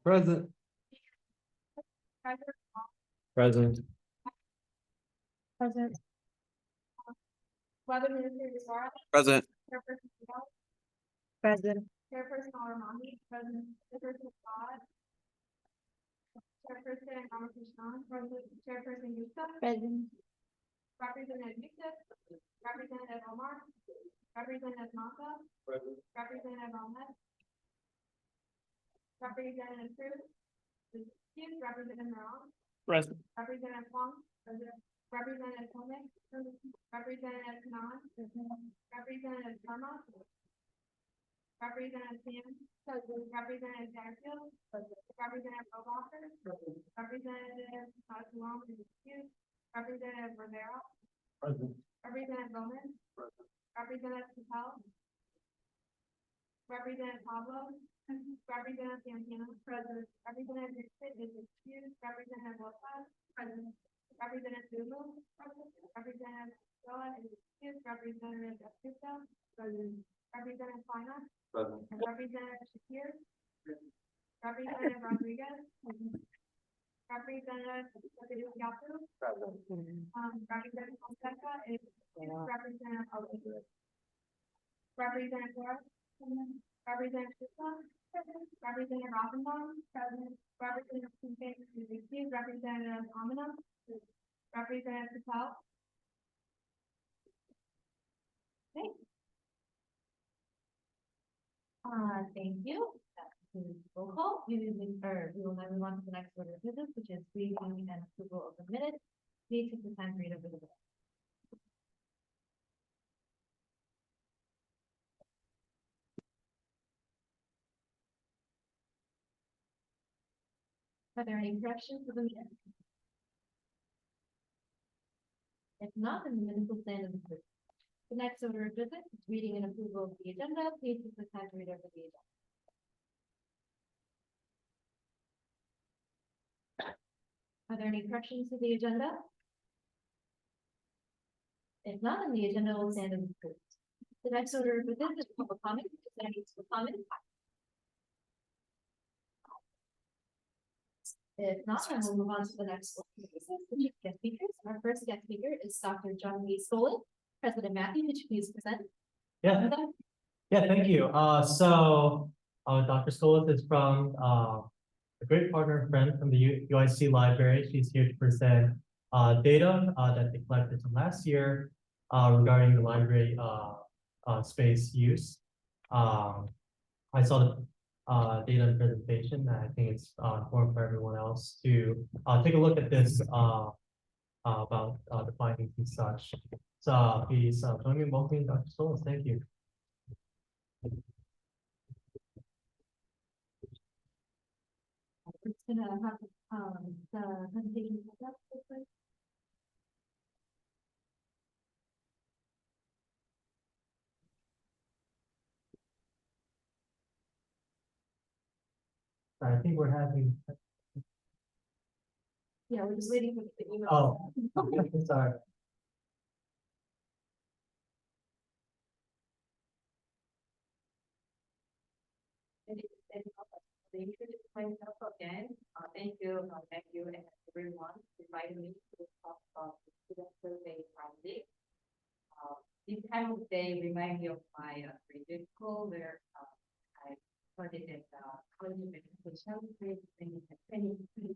Present. Present. Present. Weather Administrator Suarez, Present. Chairperson Seagal, Present. Chairperson Alramani, President, Chairperson Todd, Chairperson Ramakrishnan, President, Chairperson Gupta, Present. Representative Yusuf, Representative Omar, Representative Mata, Representative Ahmed, Representative Cruz, excuse Representative Moran, Present. Representative Huang, Representative Koenig, Representative Kanan, Representative Sharma, Representative Sam, Representative Garfield, Representative O'Rourke, Representative Salom is excused, Representative Rivera, Present. Representative Bowman, Representative Patel, Representative Pablo, Representative Santana, President, Representative Dixon is excused, Representative Lopez, President, Representative Dumo, Representative Goa is excused, Representative Escusa, President, Representative Plina, Present. Representative Shakir, Representative Rodriguez, Representative Yapu, Representative Fonseca is excused, Representative Alvarez, Representative Torres, Representative Shukla, Representative Rothenbaum, Representative Kincaid is excused, Representative Amina, Representative Patel. Okay. Thank you. That concludes roll call. We will now move on to the next order of business, which is reading and approval of the minutes. Please take the time to read over the minutes. Are there any corrections to the minutes? If not, then the minutes will stand as approved. The next order of business is reading and approval of the agenda. Please take the time to read over the agenda. Are there any corrections to the agenda? If not, then the agenda will stand as approved. The next order of business is public comment. Is there any public comment? If not, then we'll move on to the next order of business, which is guest speakers. Our first guest speaker is Dr. John Lee Skolin. President Matthew, would you please present? Yeah, thank you. Dr. Skolith is from a great partner and friend from the UIC library. She's here to present data that they collected from last year regarding the library space use. I saw the data and presentation, and I think it's important for everyone else to take a look at this about the findings and such. So please join me in welcoming Dr. Skolith. Thank you. We're just gonna have the presentation. I think we're having. Yeah, we're just waiting for the email. Oh, sorry. Myself again, thank you, and everyone for inviting me to talk about the student survey project. This time of day remind me of my previous school where I studied at College of Education, 2020.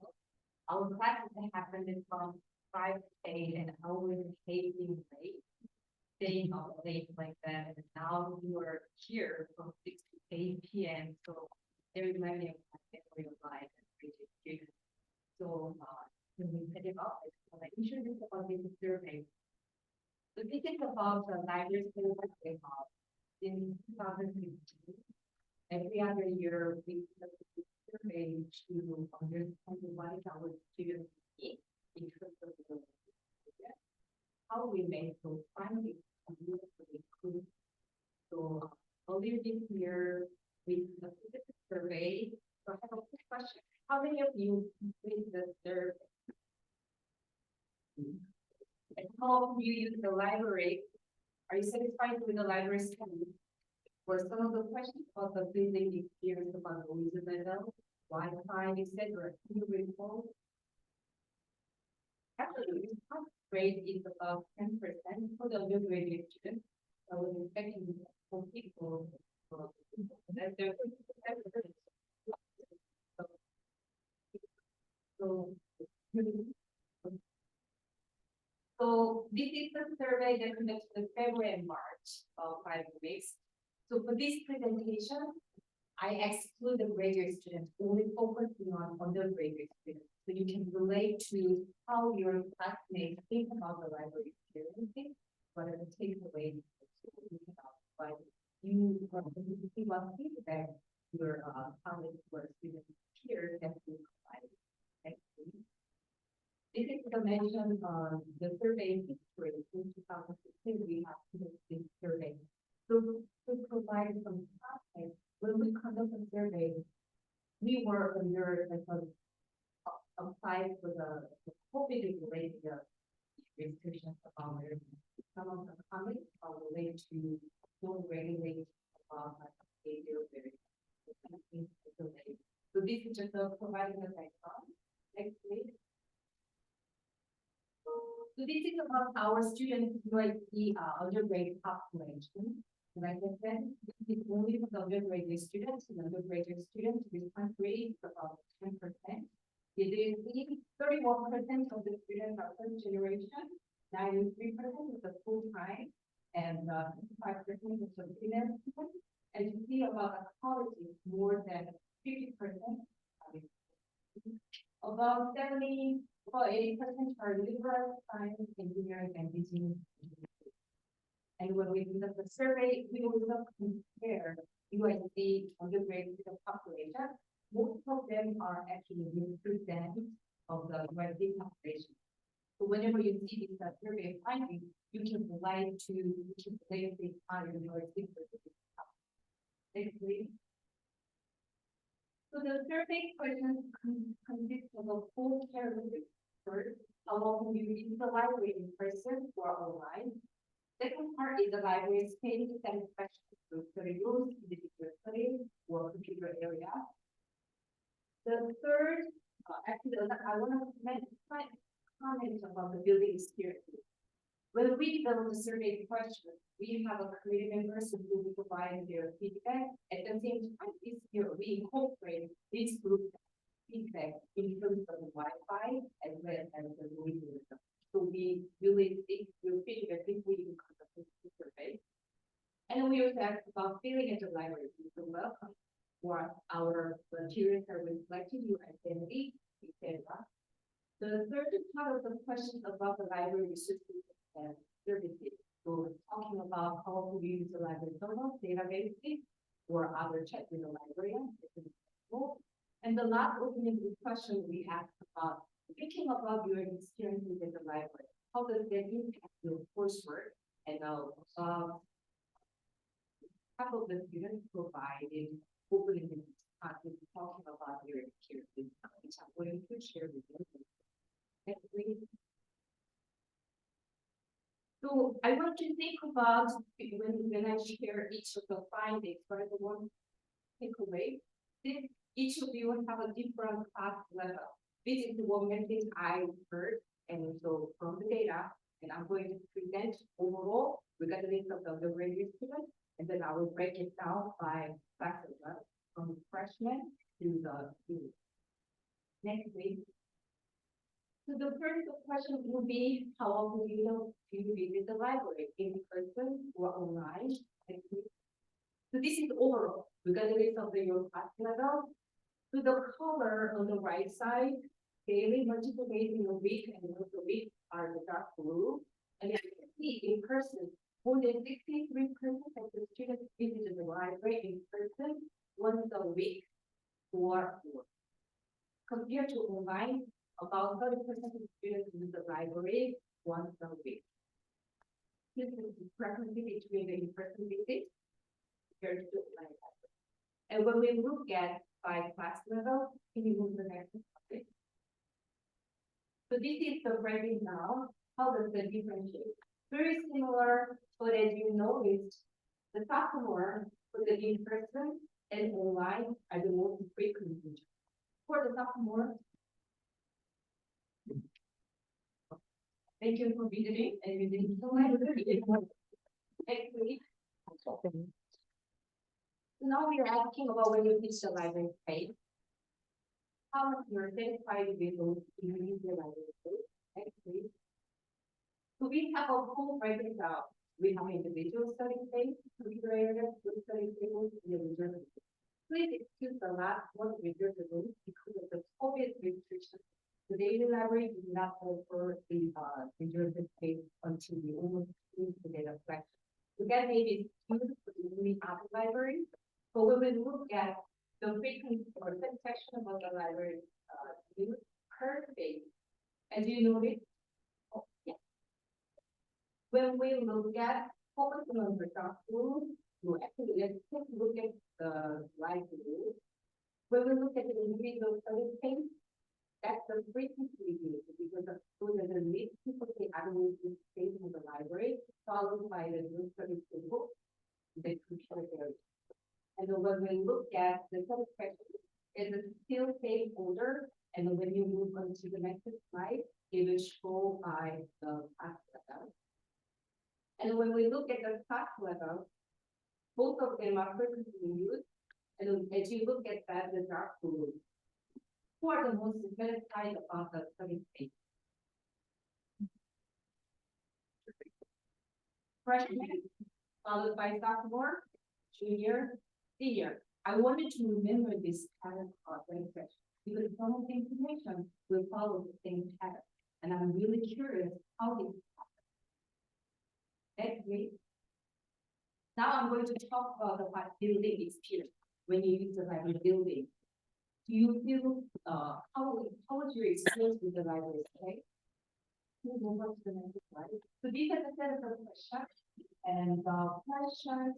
Our classes happened from 5 to 8, and I was hating late, staying up late like that, and now you are here from 6 to 8 p.m. So they remind me of my family of life and previous students. So when we set it up, I introduced about this survey. So this is about the library survey in 2015. Every other year, we conduct this survey to understand what is our students need in terms of the project, how we make those findings and use for the group. So earlier this year, we conducted the survey. So I have a quick question. How many of you completed the survey? And how often you use the library? Are you satisfied with the library study? For some of the questions about the building experience about the user level, Wi-Fi, etc. Can you recall? Actually, the top grade is about 10% for the undergraduate students. So we're expecting for people. That they're- So, so this is the survey that conducted in February and March of 5 weeks. So for this presentation, I exclude the graduate students, only focusing on undergraduate students. So you can relate to how your classmates think about the library experience, what are the takeaways, but you see what feedback your colleagues or students peers have been provided. This is the mention of the survey history in 2016. We have to do this survey. So to provide some context, when we conduct a survey, we were under applied for the COVID related restrictions about learning. Some of the comments are related to don't regulate about behavior very. So this is just providing a background. Next please. So this is about our student USG undergraduate population. Like I said, this is only for the undergraduate students. The undergraduate students, this country is about 10%. It is 31% of the students are first generation, 93% is the full time, and 5% is the freelance students. And you see about the quality, more than 50%. About 70 or 80% are liberal, science, engineering, and business. And when we conduct the survey, we will not compare USD undergraduate to the population. Most of them are actually represent of the USD population. So whenever you see this survey finding, you can relate to the higher USD. Next, please. So the survey questions consist of a full characteristic. First, how long you use the library in person or online? Second part is the library space satisfaction with study rooms, individual study, or computer area. The third, actually, I want to comment about the building experience. When we develop the survey question, we have a committee members who will provide their feedback. At the same time, this year we incorporate this group feedback in terms of the Wi-Fi as well as the reading. So we really think we'll feedback if we conduct this survey. And we also ask about feeling at the library. So welcome, or our materials are reflecting your identity, etc. The third part of the question about the library resources and services. So talking about how to use the library journal, databases, or other chat with the librarian. And the last opening question we asked about thinking about your experiences in the library. How does that impact your coursework? And half of the students provided opening talking about their experiences, which I'm going to share with you. Next, please. So I want to think about when I share each of the findings, for the one takeaway. Each of you have a different class level. This is the one message I heard, and so from the data, and I'm going to present overall regardless of the undergraduate students, and then I will break it down by class level from freshman to the senior. Next, please. So the first question will be, how often do you visit the library, in person or online? So this is overall, regardless of your class level. So the color on the right side, daily, multiple days in a week, and once a week are the dark blue. And as you can see, in person, more than 63% of the students visited the library in person once a week or more. Compared to online, about 30% of students use the library once a week. This is the discrepancy between the in-person visits compared to online library. And when we look at by class level, can you move the next slide? So this is the breaking down. How does the differentiate? Very similar, but as you noticed, the sophomore for the in-person and online are the most frequent features. For the sophomore, thank you for visiting and visiting the library. Next week. Now we are asking about when you teach the library space. How much you're satisfied with those you use the library space. Next week. So we have a full breakdown. We have individual study space, computer areas, group study tables, and the reserve. Please excuse the last one reserve the room because of the COVID restrictions. The daily library did not offer the reserve space until we almost finish the data collection. So that may be excused for the only other library. But when we look at the frequency or satisfaction of the library use per space, as you notice, when we look at focusing on the classroom, you actually let's take a look at the library. When we look at the individual study space, that's the frequency we use because of so that the least people say I don't use this space in the library, followed by the group study table, the computer area. And then when we look at the satisfaction, it's a still same order. And then when you move on to the next slide, it will show by the class level. And when we look at the class level, both of them are frequently used. And as you look at that, the dark blue, who are the most satisfied about the study space? Freshman, followed by sophomore, junior, senior. I wanted to remember this pattern of satisfaction because some of the information will follow the same pattern. And I'm really curious how this happens. Next week. Now I'm going to talk about the building experience when you use the library building. Do you feel how was your experience with the library? Okay. Please move on to the next slide. So these are the set of questions and questions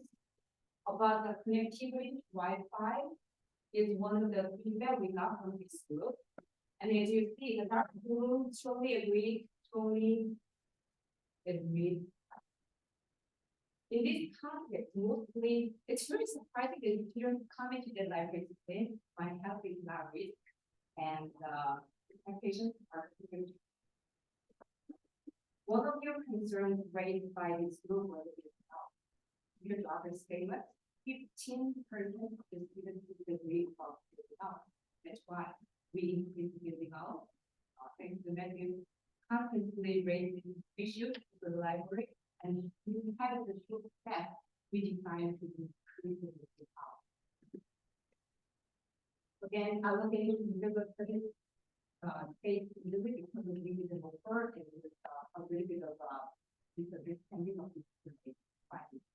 about the connectivity to Wi-Fi is one of the feedback we got from this group. And as you see, the dark blue strongly agreed. In this context, mostly, it's very surprising that students coming to the library today might have this library and expectations are different. One of your concerns raised by this group was your daughter's statement. 15% of the students disagree about giving out. That's why we increase giving out. Thanks to that, you constantly raising issues to the library. And we had the short step, we decided to increase the out. Again, I will get into the space a little bit because we need to work and a little bit of this can be not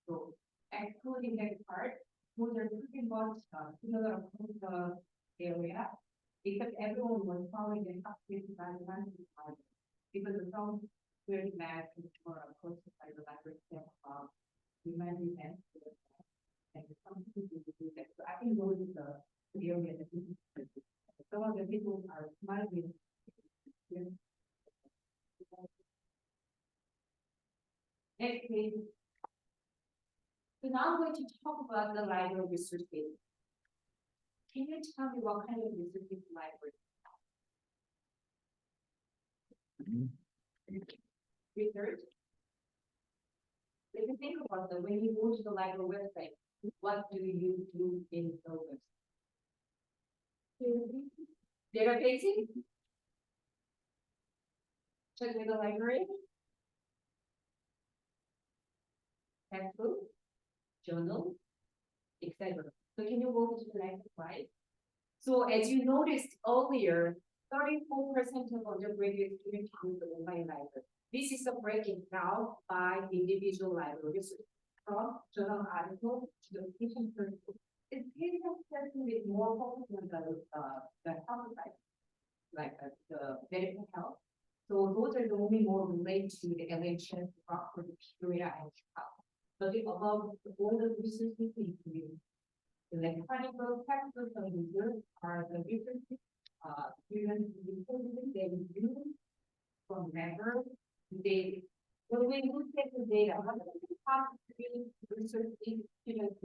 so excluding that part, those are pretty much similar across the area, except everyone was following the updated guidelines because the some very bad for a course by the library step we might be meant to and some people do that. So I think those are the area that we some of the people are smiling. Next page. So now I'm going to talk about the library research data. Can you tell me what kind of research is library? Research. If you think about that, when you go to the library website, what do you do in the website? Databasing? Check with the library? Textbook? Journal? Etc. So can you go to the next slide? So as you noticed earlier, 34% of undergraduate students use the online library. This is a breaking down by individual libraries from journal article to the patient person. It's certainly with more focus on the health side, like the medical health. So those are the only more related to the LHS, for the period and health. But the above all the resources include electronic textbooks and research are the resources students they use from members. They when we look at the data, what are the top three research students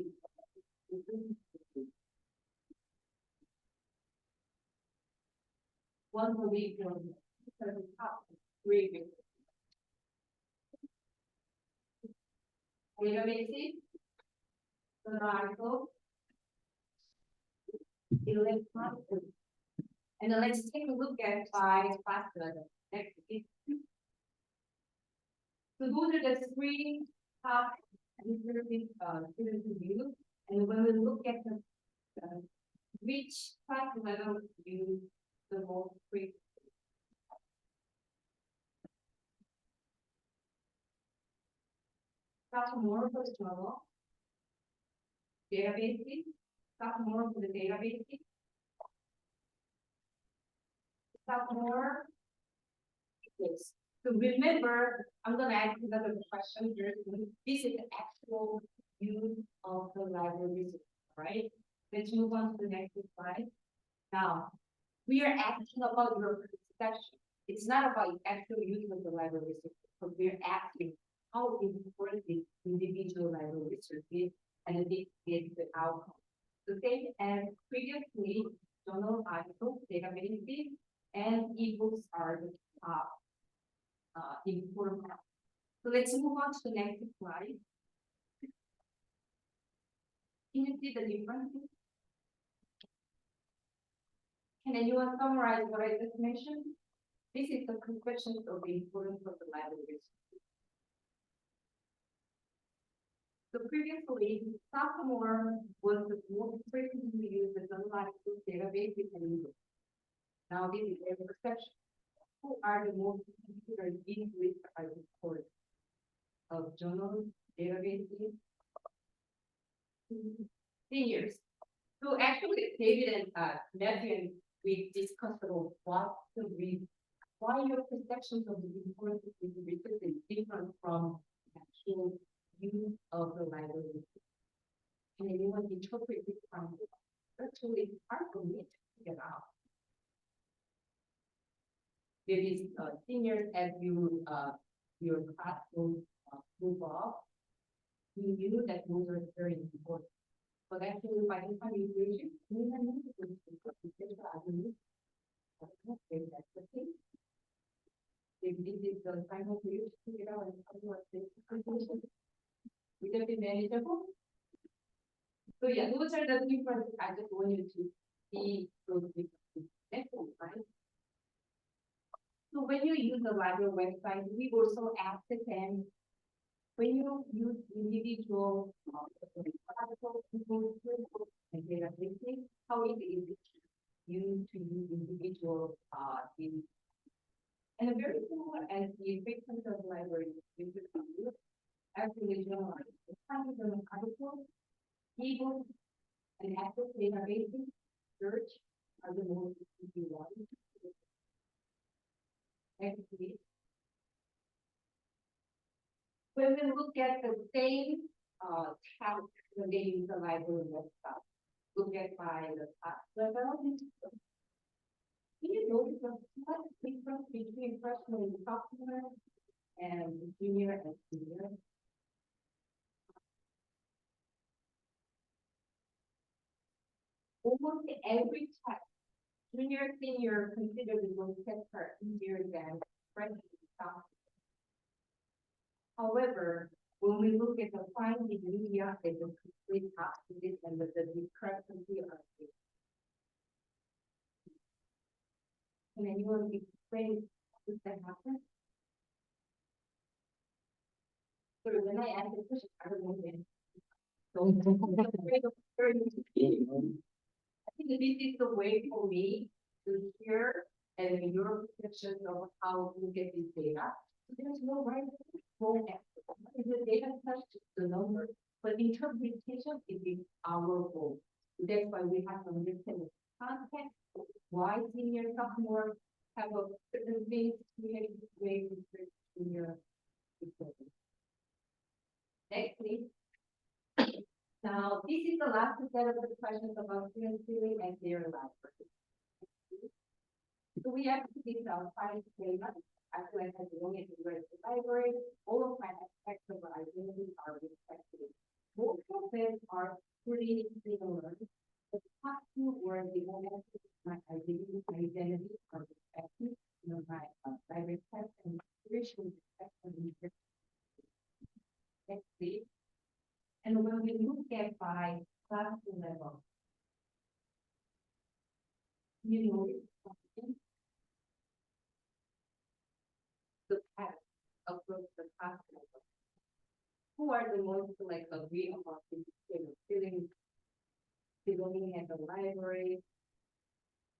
Once a week, top 3 weeks. Databases, the article, electronic. And then let's take a look at by factor next week. So those are the three top student reviews, and when we look at the which class level use the most frequently. More for the journal, databases, more for the databases, more. Yes. So remember, I'm gonna ask another question here. This is the actual use of the library resource, right? Let's move on to the next slide. Now, we are asking about your perception. It's not about actual use of the library resource, but we're asking how important the individual library resource is and it is the outcome. The same as previously, journal articles, databases, and ebooks are the top important. So let's move on to the next slide. Can you see the difference? Can anyone summarize what I just mentioned? This is the conception of the importance of the libraries. So previously, sophomore was the most frequently used as analytical database and ebooks. Now this is a perception. Who are the most considered these lists are the core of journals, databases, seniors. So actually, David and Matthew and we discussed about what the reason, why your perceptions of the importance of the research is different from actual use of the library. And anyone interpret this from virtually hard for me to figure out. There is seniors as you your class will move off. You knew that those are very important. But actually, by the time you graduate, you don't need to do this. That's the thing. If this is the final for you to figure out how to assess the conclusion, would that be manageable? So yeah, those are the different. I just want you to see those differences. Excellent, right? So when you use the library website, we also ask them when you use individual articles, and databases, how is it used to use individual in and a very similar as the frequency of library users actually generalize the kind of articles, ebooks, and access databases, search are the most easy ones. Next, please. When we look at the same tab when they use the library website, look at by the class level. Can you notice a slight difference between freshman and sophomore and junior and senior? Almost every test, junior, senior considered the most test are easier than freshman and sophomore. However, when we look at the finding media, there's a complete opposite and the discrepancy are big. Can anyone explain what that happened? So when I ask the question, I don't know when. I think this is the way for me to hear and your perception of how to get this data. There's no right wrong answer. The data touches the number, but interpretation is our role. That's why we have to understand the context, why senior, sophomore have a certain things we way with senior. Next, please. Now, this is the last set of the questions about student feeling and their library. So we have to think about five statements. Actually, I had to go into the library. All of my aspects of our identity are respected. both of them are pretty similar. The top two were the moment my identity or perspective, my direct test and spiritual perspective. Next please. And when we look at by class level, you know, the path across the class level. Who are the most like agree about this feeling belonging at the library,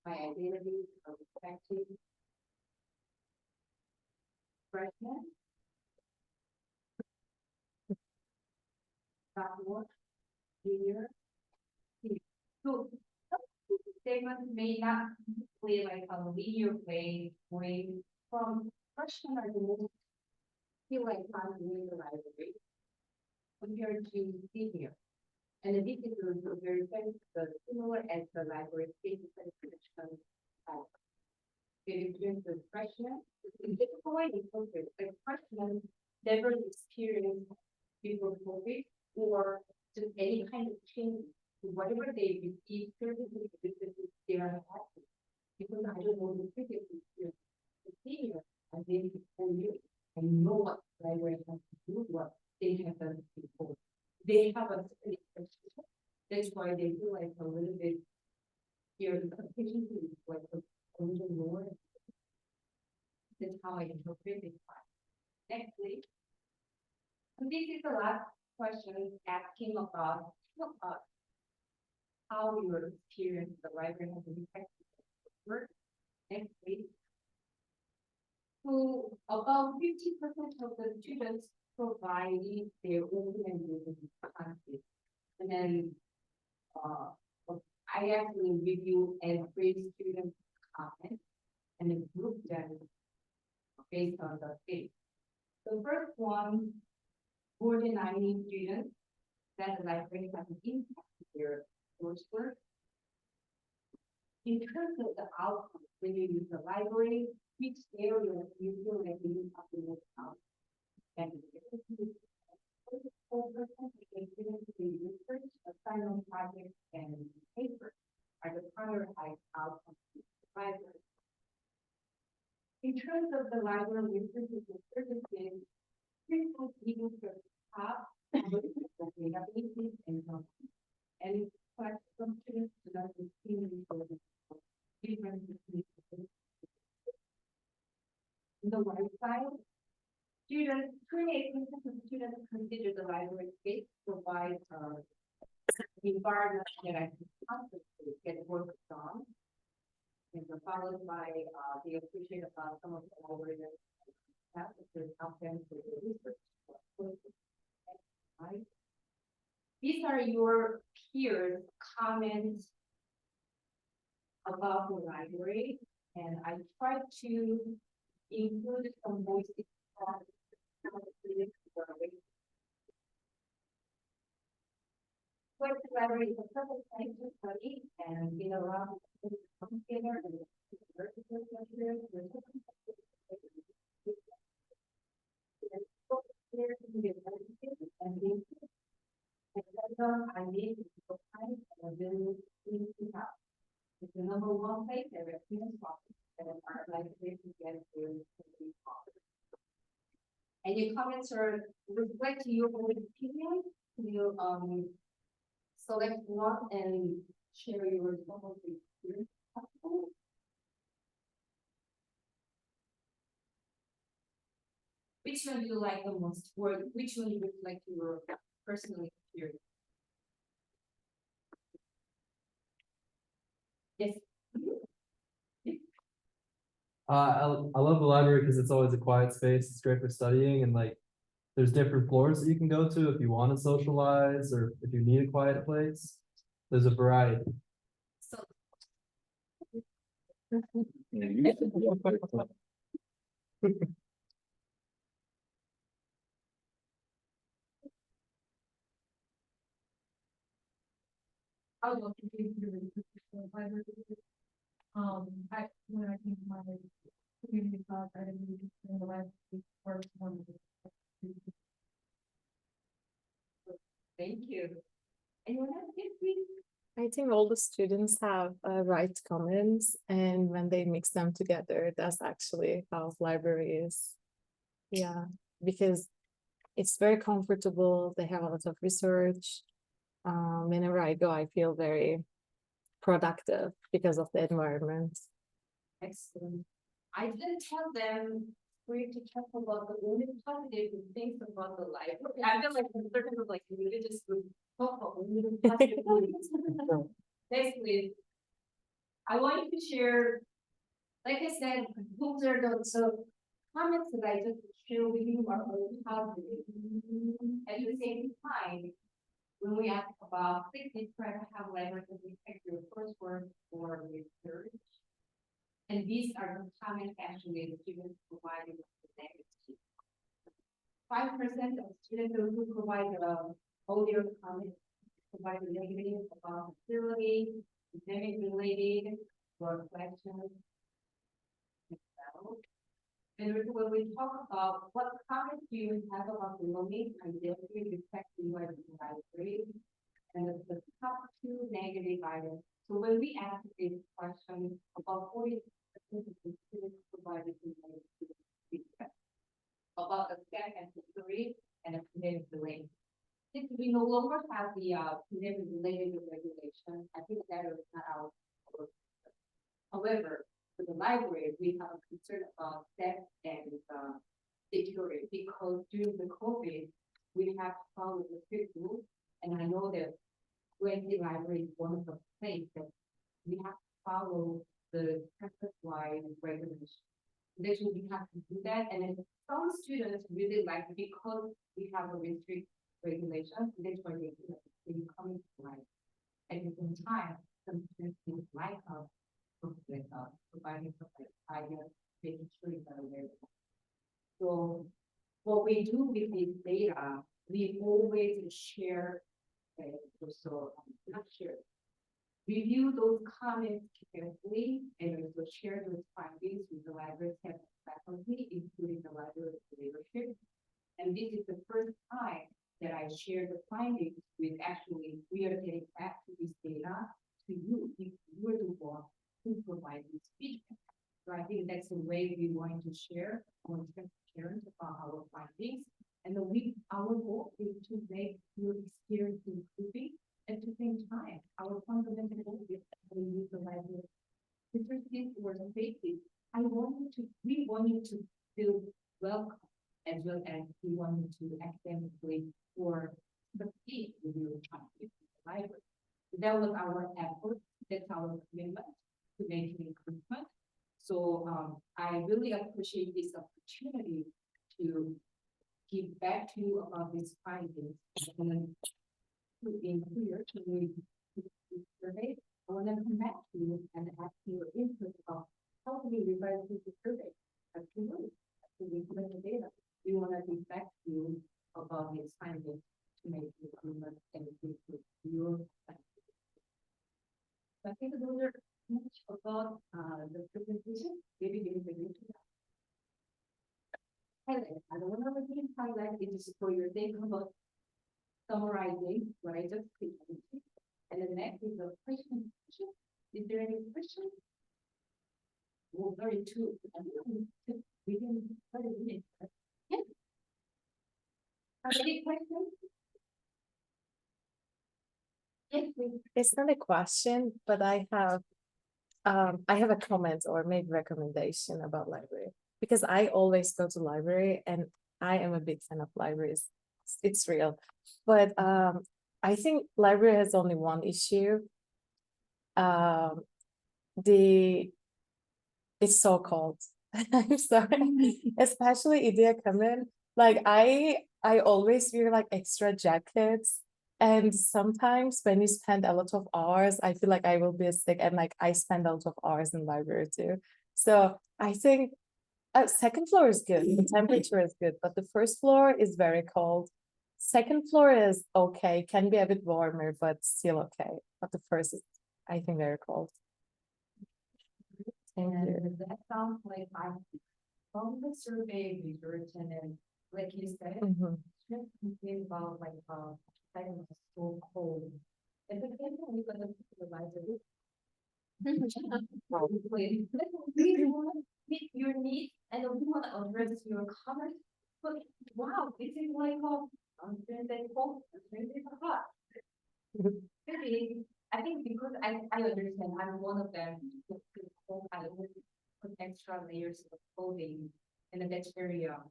my identity or perspective? Freshmen? Sophomore? Junior? Senior. So statements may not play like a linear way from freshmen are the most feel like constantly in the library compared to senior. And the visitors are very similar as the library spaces and connection. It is the freshmen. It's quite important. Like freshmen never experience before COVID or just any kind of change to whatever they receive services they are happy. Because I don't know the previous experience. The senior and then before you and know what library has to do, what they have done before. They have a certain expectation. That's why they feel like a little bit here the expectation is like a little lower. That's how I interpret this part. Next please. So this is the last question asking about how your experience the library has been affected work. Next please. So about 50% of the students provided their own and using content. And then I actually review every student's comment and then group them based on the state. The first one, more than 90 students that the library has impacted their coursework. In terms of the outcome, when you use the library, which area you feel like you have the most out? And research, assignment projects, and paper are the prioritized outcomes of the library. In terms of the library research and services, critical legal service top databases and collect some students to learn the team resources different on the right side. Students, 28% of students consider the library space provides environment that I can constantly get work done. And followed by the appreciate about some of the library that help them with the research. Right? These are your peers' comments about the library, and I try to include some voices from what the library is a purpose to study and get around together and I need to find a really have. It's the number one place that represents profit and our library to get to profit. And your comments are reflect your own opinion. You select one and share your total experience. Which one do you like the most, or which one reflect your personal experience? Yes. I love the library because it's always a quiet space. It's great for studying and like there's different floors that you can go to if you want to socialize or if you need a quiet place. There's a variety. So I would love to be the library. When I think my community college, I didn't really in the last week first one. Thank you. Anyone else? Yes, please. I think all the students have right comments, and when they mix them together, that's actually how library is. Yeah, because it's very comfortable. They have a lot of research. Whenever I go, I feel very productive because of the environment. Excellent. I didn't tell them for you to talk about the only positive things about the library. I feel like I'm sort of like religious group talk about only the positive things. Basically, I want you to share, like I said, those are the so comments that I just share with you are only positive. At the same time, when we ask about please try to have libraries that respect your first word or research. And these are the comments actually the students provided the negative. 5% of students who provide audio comments provide the negative about facility, academic related, or questions. And when we talk about what comments do you have about the learning and definitely respect the library, and the top 2 negative items. So when we ask this question, about 40% of the students provided feedback about the second history and academic related. Since we no longer have the academic related regulation, I think that is not our. However, for the library, we have a concern about theft and security because during the COVID, we have to follow the strict rules, and I know that USG library is one of the places that we have to follow the campus-wide regulation. Literally, we have to do that, and then some students really like it because we have a restrict regulation. That's why they do it. They come to life. At the same time, some students don't like us providing ideas, making sure that available. So what we do with this data, we always share. So not share. Review those comments carefully and also share those findings with the library staff and faculty, including the library leadership. And this is the first time that I share the findings with actually, we are getting back to this data to you if you are the one who provide this feedback. So I think that's the way we want to share our transparent about our findings. And our goal is to make your experience improving. At the same time, our fundamental goal is to use the library. Differences or spaces. We want you to feel welcome as well as we want you to academically or succeed with your time in the library. That was our effort. That's our commitment to make an improvement. So I really appreciate this opportunity to give back to you about this findings and in here to read this survey. I want to come back to you and ask your input about how can we revise this survey. Absolutely. After we collect the data, we want to give back to you about these findings to make improvement and improve your findings. So I think those are much about the presentation. Maybe give it a to that. Highlight. I don't know if you can highlight it just for your sake about summarizing what I just presented. And the next is a question. Is there any questions? Well, very true. We can start a minute. Yes. Are there any questions? Yes, please. It's not a question, but I have a comment or maybe recommendation about library because I always go to library and I am a big fan of libraries. It's real, but I think library has only one issue. It's so cold. I'm sorry, especially India coming. Like I always wear like extra jackets. And sometimes when you spend a lot of hours, I feel like I will be sick and like I spend a lot of hours in library too. So I think second floor is good. The temperature is good, but the first floor is very cold. Second floor is okay, can be a bit warmer, but still okay. But the first is, I think, very cold. Thank you. And that sounds like from the survey research and then, like you said, Mhm. just thinking about like outside was so cold. And the same thing with the supervisor. We want to meet your needs and we want to address your comments. But wow, this is like I'm Wednesday cold, Wednesday hot. Maybe I think because I understand I'm one of them. I always put extra layers of clothing, and then that's very hard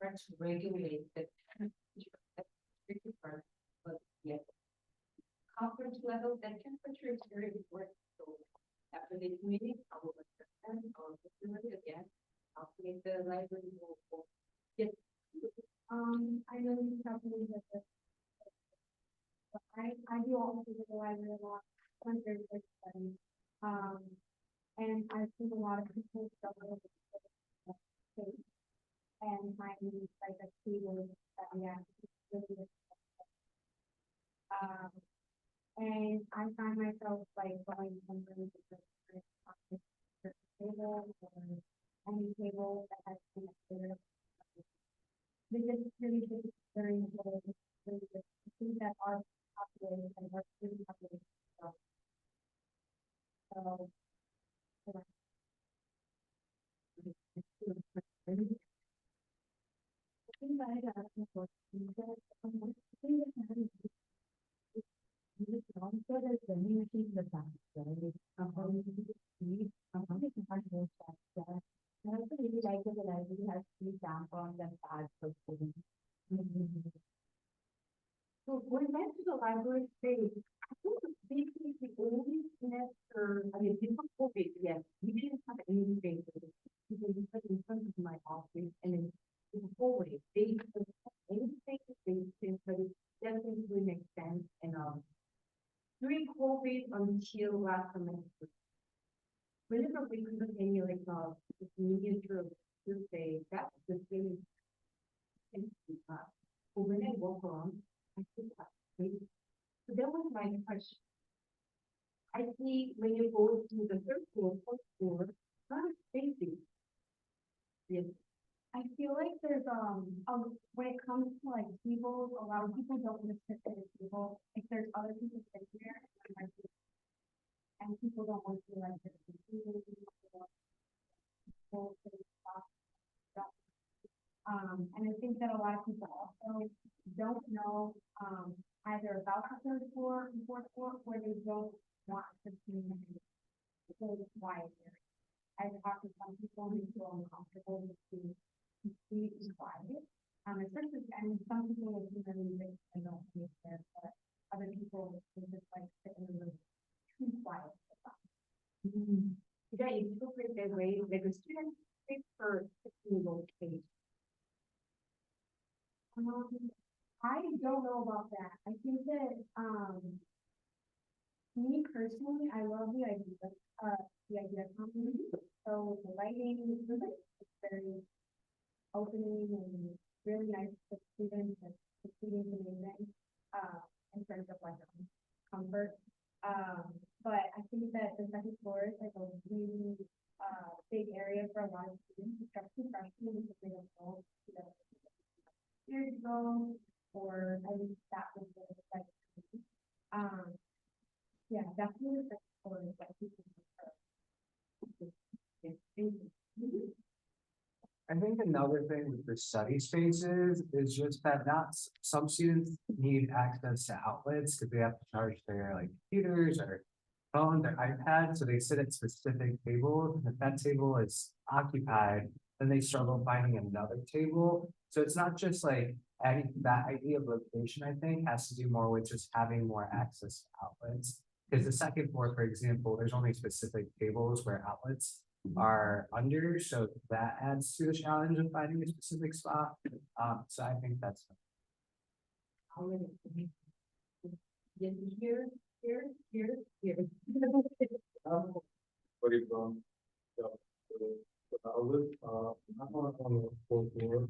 to regulate the temperature. That's tricky part, but yeah. Comfort level, that temperature is very important. So after this meeting, I will understand, I'll do it again. I'll make the library more. Yes. I know you probably have this. But I do also visit the library a lot, when there's like study. And I think a lot of people struggle with the space and finding like a table that we actually. And I find myself like going from really different table or any table that has been clear. Because it's really just very important, really just things that are populated and are really populated. So. I think I had asked for feedback on what thing that matters. Also, there's vending machines in the back, right? It's hard to check that. I also really like that the library has free tampons and pads for students. So going back to the library space, I think basically the only semester, I mean, before COVID, yes, we didn't have any spaces. Because we put in front of my office and in the hallway, they didn't have any spaces, but it definitely makes sense. And during COVID until last semester, whenever we could have any like miniature to say that's the same. But when I walk around, I see that space. So that was my question. I see when you go to the third floor, fourth floor, not a spacing. Yes. I feel like there's when it comes to like tables, a lot of people don't want to sit at a table. If there's other people sitting there, and people don't want to like sit at the table. And I think that a lot of people also don't know either about the third floor and fourth floor, where they don't want to be quiet there. I've talked to some people who feel uncomfortable with being completely quiet. Especially, I mean, some people will be really big and don't be there, but other people will just like sit in the room too quiet. Yeah, you interpret that way, like a student pick for single page. I don't know about that. I think that me personally, I love the idea of comedy. So the lighting is very opening and really nice for students and the students amazing in terms of like comfort. But I think that the second floor is like a really big area for a lot of students, especially freshmen, because they don't know, years ago, or at least that was the like yeah, definitely the second floor is like people I think another thing with the study spaces is just that some students need access to outlets because they have to charge their like computers or phones or iPads, so they sit at specific tables, and if that table is occupied, then they struggle finding another table. So it's not just like that idea of location, I think, has to do more with just having more access to outlets. Because the second floor, for example, there's only specific tables where outlets are under, so that adds to the challenge of finding a specific spot. So I think that's. Here. Where you from? I live, I'm on the fourth floor,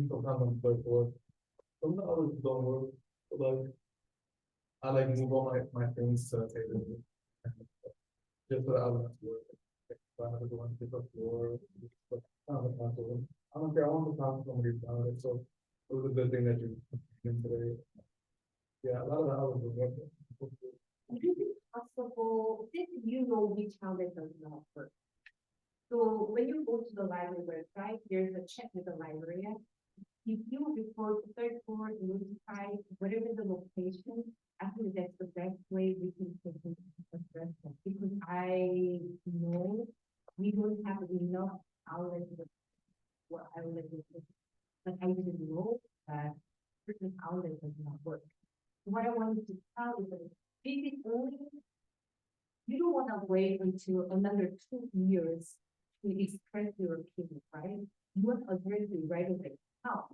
sometimes on the third floor. Some of the others don't work, but like, I like move all my things to the table. Just so that I don't have to work. If I have to go on the fifth floor, I don't care, I want to talk to somebody about it, so it was a good thing that you came today. Yeah, a lot of the hours are working. Is it possible, since you know which outlet does not work? So when you go to the library website, there's a chat with the librarian. If you report the third floor, notify whatever the location, I think that's the best way we can take it address that. Because I know we don't have enough outlets of what outlet is. But I didn't know that certain outlet does not work. What I wanted to tell is that this is only, you don't want to wait until another 2 years to express your opinion, right? You want to address it right away. How?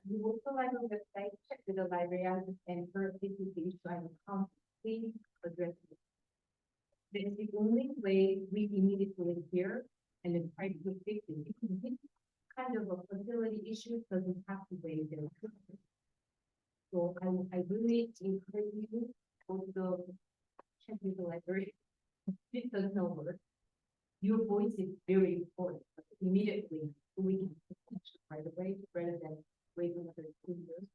You also like on the website, check with the librarian and first this is the issue and please address it. That is the only way we immediately hear and then try to fix it. Because this kind of a facility issue doesn't have to wait there. So I really encourage you also check with the library. This does not work. Your voice is very important. Immediately, we can catch it right away rather than wait another 2 years.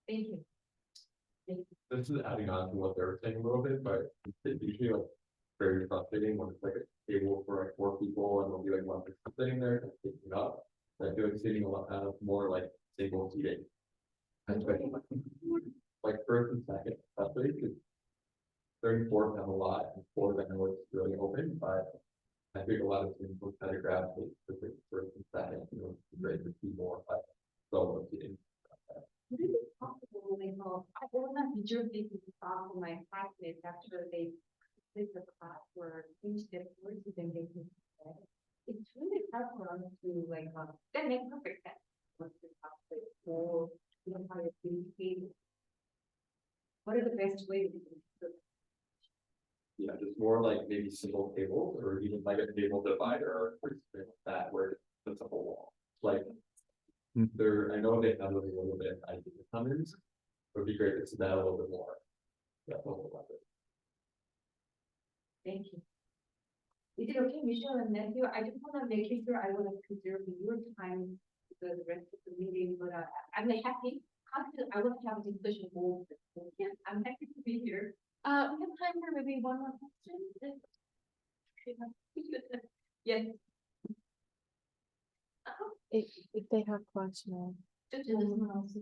Thank you. Thank you. This is adding on to what they were saying a little bit, but it's usually like very frustrating when it's like a table for like 4 people and there'll be like one person sitting there and picking it up. I feel like sitting a lot more like single seating. Especially like first and second, especially because 34 have a lot and 4 that know it's really open, but I think a lot of things will kind of grab the first and second, you know, it's great to see more, but solo seating. Would it be possible, like, I don't know, teacher thinking for my classmates after they did the class or finish their courses and they can say, it's really hard for us to like, that makes perfect sense. What's the topic or, you know, how to communicate? What are the best ways to do it? Yeah, just more like maybe single tables or even like a table divider or something like that where it's a whole wall. Like there, I know they have a little bit of idea hunters. It would be great to see that a little bit more. Yeah, a little bit. Thank you. Is it okay, Michelle and Matthew? I just want to make sure I want to preserve your time the rest of the meeting, but I'm happy. I want to have a discussion more. I'm happy to be here. We have time for maybe one more question. Yes. If they have questions, Just listen also.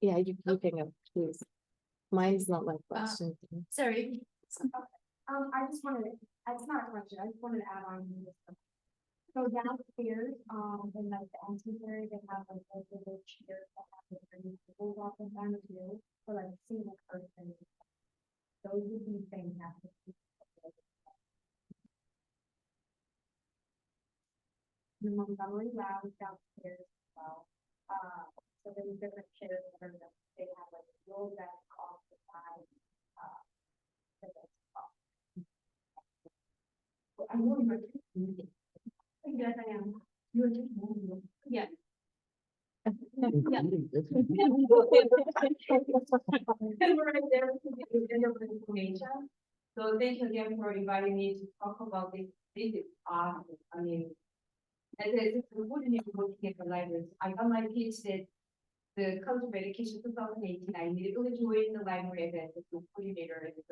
yeah, you can go, please. Mine's not my question. Sorry. I just wanted, it's not a question, I just wanted to add on to this. So downstairs, in like the amphitheater, they have like those little chairs that have the green tables off of them too, for like single person. Those would be fantastic. The Montgomery Lounge downstairs as well. So there's different chairs that are, they have like roll back off the side. For this. Well, I'm really good. Yes, I am. You're just moving. Yeah. And we're right there with the end of the information. So thank you again for inviting me to talk about this. This is awesome. I mean, as a coordinator working at the libraries, I got my PhD the College of Education 2018, I immediately joined the library as a coordinator and a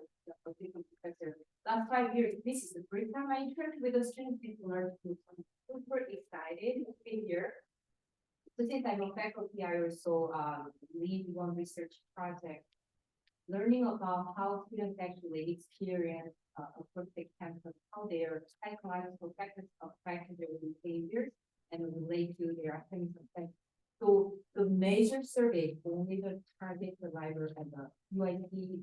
professor. Last 5 years, this is the first time I interact with the students. People are super excited to be here. So since I'm a faculty, I also lead one research project, learning about how students actually experience across the campus, how their psychological factors affect their behaviors and relate to their academic success. So the major survey only the target the library and the UIC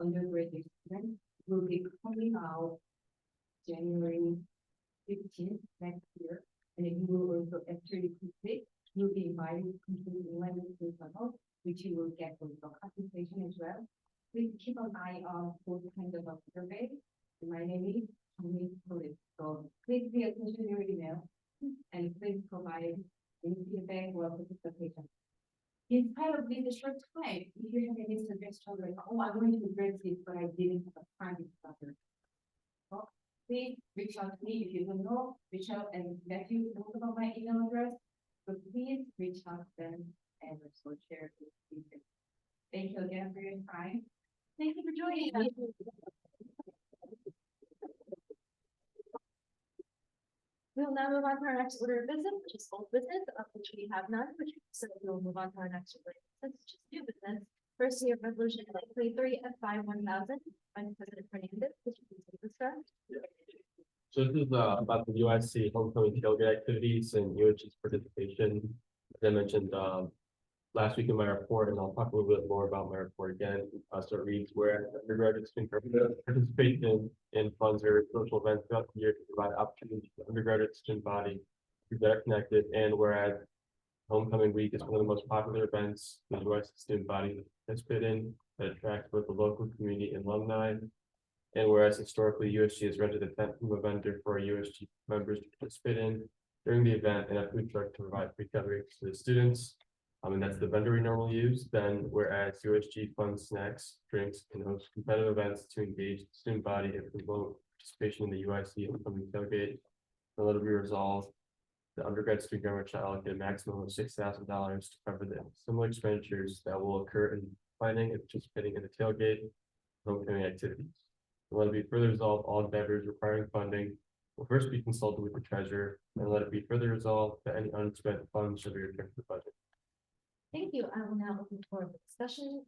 undergraduate students will be coming out January 15th next year. And then you will also, after you complete, you'll be invited to complete the language level, which you will get from the consultation as well. Please keep an eye on those kind of a survey. My name is Tommy Pulis. So please pay attention to your email and please provide any feedback or participation. In spite of this short time, if you have any suggestions like, oh, I'm going to address this, but I didn't have time to cover. Well, please reach out to me if you don't know, reach out and let you talk about my email address. So please reach out to them and also share with people. Thank you again for your time. Thank you for joining us. We'll now move on to our next order of business, which is old business, of which we have none, so we'll move on to our next order of business, which is new business. First year resolution 2023 F5-1000, Vice President Fernandez, would you please take this start? So this is about the USC homecoming tailgate activities and USG's participation. As I mentioned last week in my report, and I'll talk a little bit more about my report again. So it reads where undergraduate student participation in funds or social events throughout the year to provide opportunities for undergraduate student body to be better connected, and whereas homecoming week is one of the most popular events the USC student body participate in that attracts both the local community and alumni. And whereas historically USG has rented a tent from a vendor for USG members to participate in during the event, and a food truck to provide free coverages to the students. And that's the vendor we normally use. Then whereas USG funds snacks, drinks, and hosts competitive events to engage the student body and promote participation in the UIC homecoming tailgate. And let it be resolved, the undergrad student government shall allocate a maximum of $6,000 to cover the similar expenditures that will occur in planning and participating in the tailgate homecoming activities. And let it be further resolved, all endeavors requiring funding will first be consulted with the treasurer, and let it be further resolved that any unspent funds shall be returned to the budget. Thank you. I will now open for the discussion.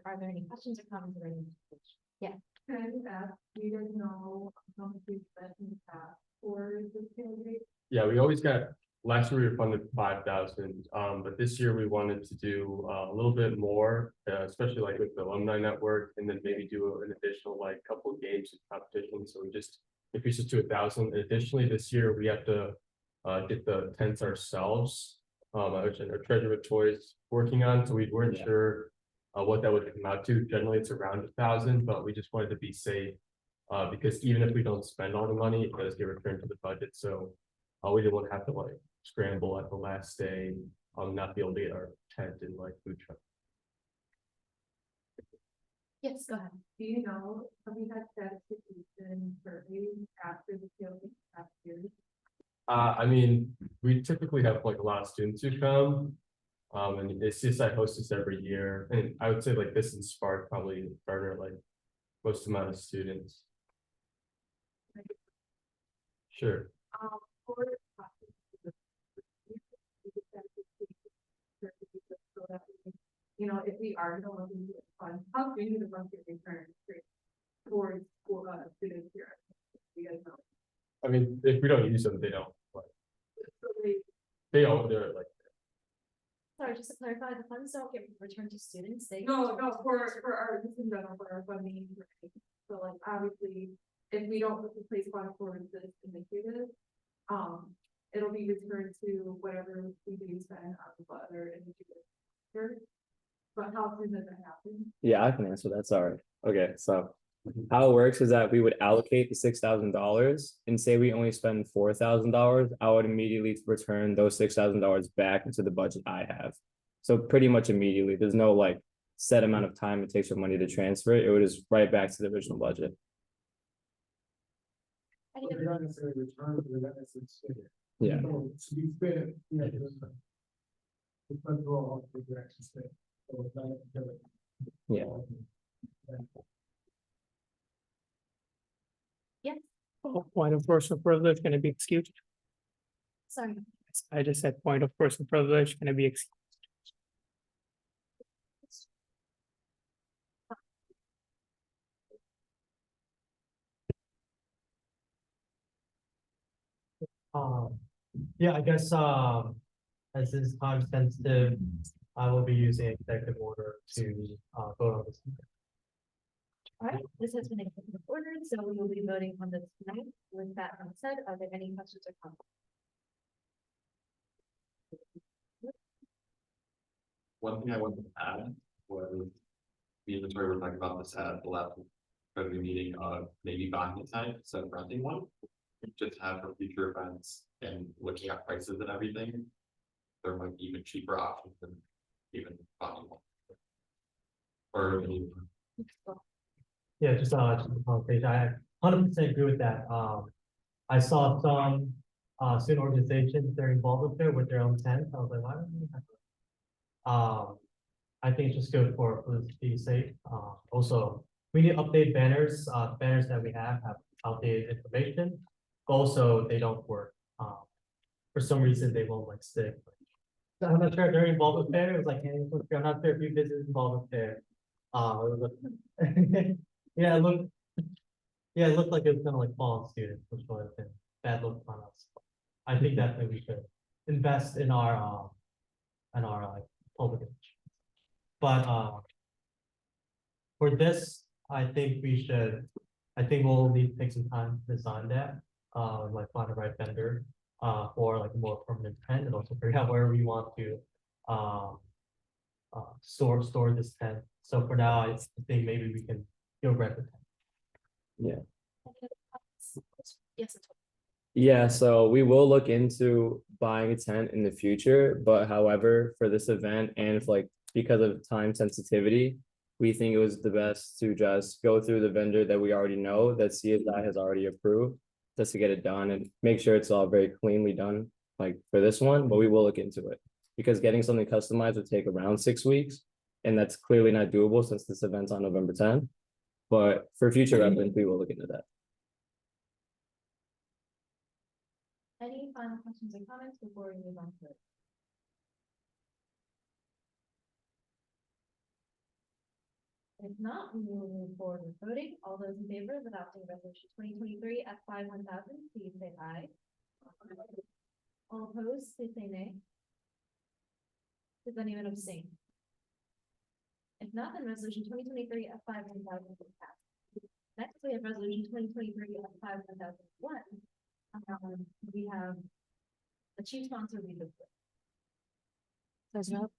Are there any questions or comments relating to this? Yes. Can I just ask, do you guys know how much we spent in the past for this tailgate? Yeah, we always got, last year we were funded 5,000, but this year we wanted to do a little bit more, especially like with the alumni network, and then maybe do an additional like couple of games and competitions. So we just increased it to 1,000. Additionally, this year we have to get the tents ourselves, which our treasurer toys working on. So we weren't sure what that would come out to. Generally, it's around 1,000, but we just wanted to be safe because even if we don't spend all the money, it does get returned to the budget. So we didn't want to have to like scramble at the last day, not be able to get our tent and like food truck. Yes, go ahead. Do you know, have we had satisfaction surveys after the tailgate past years? I mean, we typically have like a lot of students who come. And the CSI hosts this every year, and I would say like this and Spark probably garner like most amount of students. Sure. For you know, if we are going to look into it, how soon do the funds get returned towards school students here? You guys know. I mean, if we don't use them, they don't. Like, So they all do it like. Sorry, just to clarify, the funds don't get returned to students. They no, for our, just in general, for our funding. Right? So like, obviously, if we don't place funds for this initiative, it'll be returned to whatever we do spend on the other initiatives. But how soon does that happen? Yeah, I can answer that. Sorry. Okay, so how it works is that we would allocate the $6,000 and say we only spend $4,000. I would immediately return those $6,000 back into the budget I have. So pretty much immediately. There's no like set amount of time it takes for money to transfer it. It would just right back to the original budget. You're not necessarily return to that essence. Yeah. So you spend, you know, the funds are all what you actually spend. So it's not necessarily. Yeah. Yes, Point of personal privilege gonna be excused. sorry. I just said point of personal privilege gonna be excused. Yeah, I guess, as this is time sensitive, I will be using executive order to, vote on this. All right, this has been executive ordered, so we will be voting on this tonight. With that being said, are there any questions or comments? One thing I wanted to add was the inventory, we're talking about this at the last February meeting of maybe buying a tent instead of renting one. Just have for future events and looking at prices and everything. There might be even cheaper options than even buying one. Or maybe Yeah, just a conversation. I 100% agree with that. I saw some student organizations they're involved with their own tent. I was like, why don't we have? I think it's just good for us to be safe. Also, we need to update banners. Banners that we have outdated information. Also, they don't work. For some reason, they won't like stick. So I'm not sure if they're involved with fair. It was like, hey, I'm not sure if you business involved with fair. It was yeah, it looked like it was gonna like fall on students, which would have been bad look on us. I think definitely we should invest in our like public image. But for this, I think we'll need to take some time to design that, like find the right vendor, for like a more permanent tent and also figure out where we want to, store this tent. So for now, I think maybe we can go rent the tent. Yes. Yeah, so we will look into buying a tent in the future, but however, for this event and if, like because of time sensitivity, we think it was the best to just go through the vendor that we already know that CSI has already approved, just to get it done and make sure it's all very cleanly done, like for this one, but we will look into it. Because getting something customized would take around 6 weeks, and that's clearly not doable since this event's on November 10th. But for future reference, we will look into that. Any final questions or comments before we move on to it? If not, we will move forward with voting. All those in favor of adopting resolution 2023 F5-1000, please say aye. All opposed, please say nay. Does anyone abstain? If not, then resolution 2023 F5-1000 will pass. Next, we have resolution 2023 F5-1001. We have the chief sponsor read the. There's no.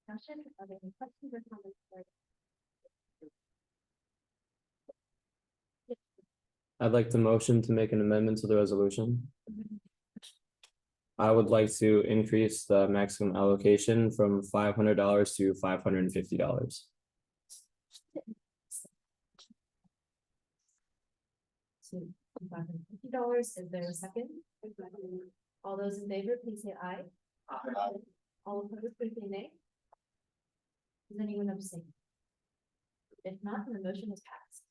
Discussion, are there any questions or comments? I'd like the motion to make an amendment to the resolution. I would like to increase the maximum allocation from $500 to $550. So $550, is there a second? All those in favor, please say aye. All opposed, please say nay. Does anyone abstain? If not, then the motion is passed.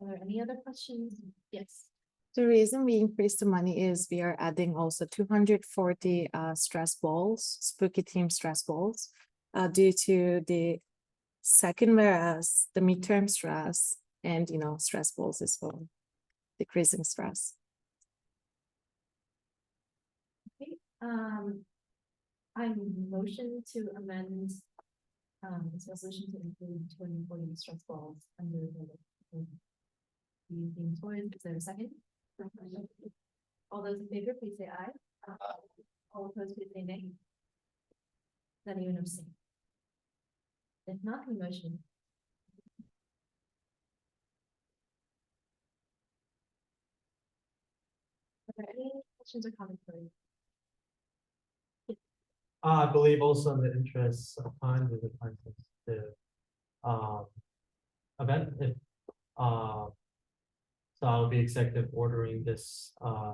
Are there any other questions? Yes. The reason we increased the money is we are adding also 240 stress balls, spooky theme stress balls, due to the second whereas the midterm stress and stress balls as well, decreasing stress. Okay, I motion to amend this resolution to include 240 stress balls under the theme toys. Is there a second? All those in favor, please say aye. All opposed, please say nay. Does anyone abstain? If not, the motion. Are there any questions or comments for you? I believe also in the interests of time, there's a time sensitive. event if, so I'll be executive ordering this,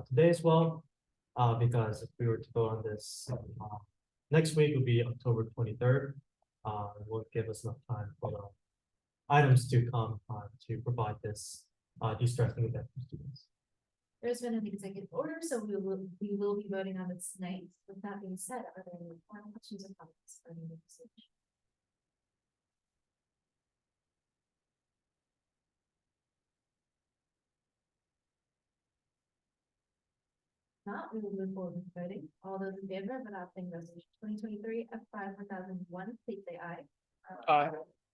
today as well. Because if we were to go on this, next week would be October 23rd. It won't give us enough time for the items to come, to provide this, de-stressing event for students. There's been an executive order, so we will be voting on this tonight. With that being said, are there any final questions or comments for the message? Not, we will move forward with voting. All those in favor of adopting resolution 2023 F5 1001, please say aye. Aye.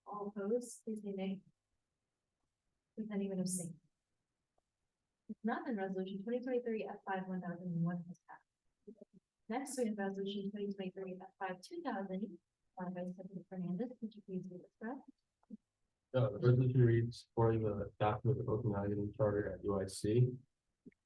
All opposed, please say nay. Does anyone abstain? If not, then resolution 2023 F5 1001 has passed. Next, we have resolution 2023 F5 2000. Vice President Fernandez, could you please read this for us? The resolution reads supporting the document of Okanagan Charter at UIC.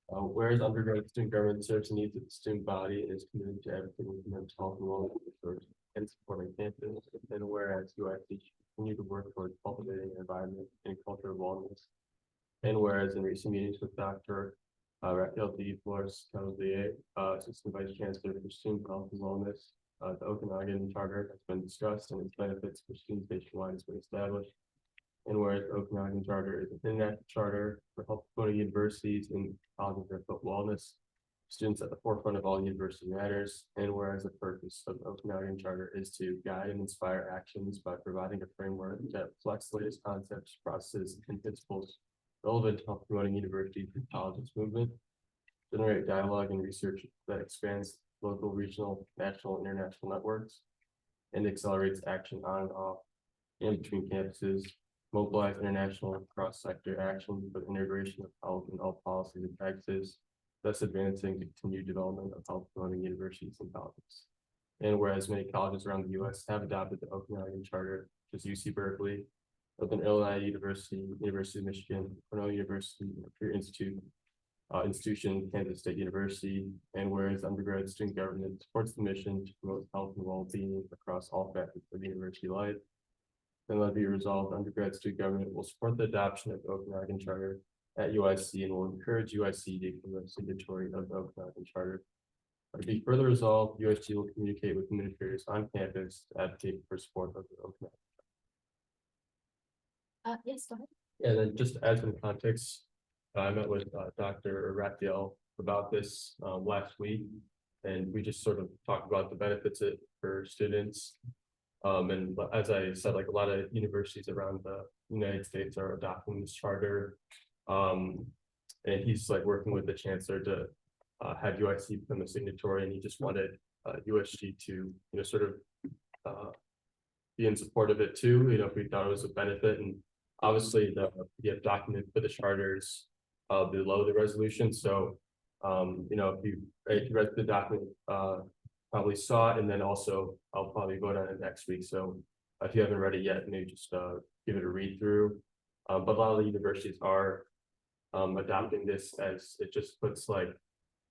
Whereas undergraduate student government serves the needs of the student body and is committed to advocating for mental health and wellness resources and supporting campus, and whereas UIC should continue to work towards cultivating an environment and culture of wellness. And whereas in recent meetings with Dr. Rafael D. Flores, Assistant Vice Chancellor for Student Health and Wellness, the Okanagan Charter has been discussed and its benefits for students nationwide has been established. And whereas the Okanagan Charter is an international charter for health promoting universities and colleges that promote wellness, students at the forefront of all university matters. And whereas the purpose of the Okanagan Charter is to guide and inspire actions by providing a framework that reflects the latest concepts, processes, and principles relevant to health promoting universities and colleges movement, generate dialogue and research that expands local, regional, national, and international networks, and accelerates action on and off and between campuses, mobilize international and cross-sector action for the integration of health in all policies and practices, thus advancing the continued development of health promoting universities and colleges. And whereas many colleges around the U.S. have adopted the Okanagan Charter, such as UC Berkeley, Open Illinois University, University of Michigan, Cornell University, Peer Institute, institution, Kansas State University, and whereas undergrad student government supports the mission to promote health and well-being across all facets of university life. Then let it be resolved, undergrad student government will support the adoption of the Okanagan Charter at UIC and will encourage UIC to become a signatory of the Okanagan Charter. To be further resolved, USG will communicate with administrators on campus to advocate for support of the Okanagan. Yes, go ahead. And then just to add some context, I met with Dr. Raphael about this last week, and we just sort of talked about the benefits for students. And as I said, like a lot of universities around the United States are adopting this charter. And he's like working with the chancellor to have UIC become a signatory, and he just wanted USG to, sort of be in support of it too, if we thought it was a benefit. And obviously the PDF document for the charters below the resolution. So, if you read the document, probably saw it, and then also I'll probably vote on it next week. So if you haven't read it yet, maybe just give it a read through. But a lot of the universities are adopting this, as it just puts like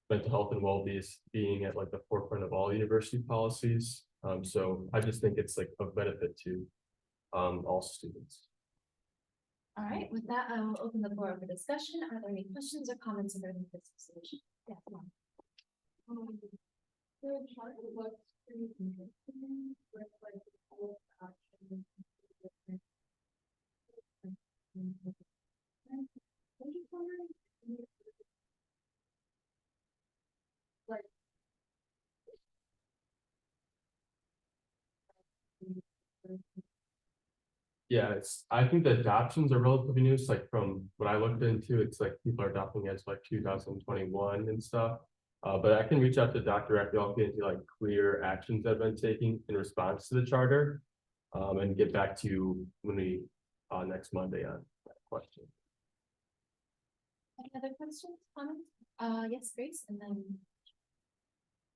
mental health and well-being at like the forefront of all university policies. So I just think it's like of benefit to all students. All right, with that, I will open the floor for discussion. Are there any questions or comments regarding this resolution? Yeah, come on. The charter looks pretty interesting, with like the whole option. I'm just wondering, like, Yeah, I think the adoptions are relatively new. It's like from what I looked into, it's like people are adopting as like 2021 and stuff. But I can reach out to Dr. Raphael into like clear actions that have been taken in response to the charter. And get back to you when we next Monday on that question. Any other questions, comments? Yes, Grace, and then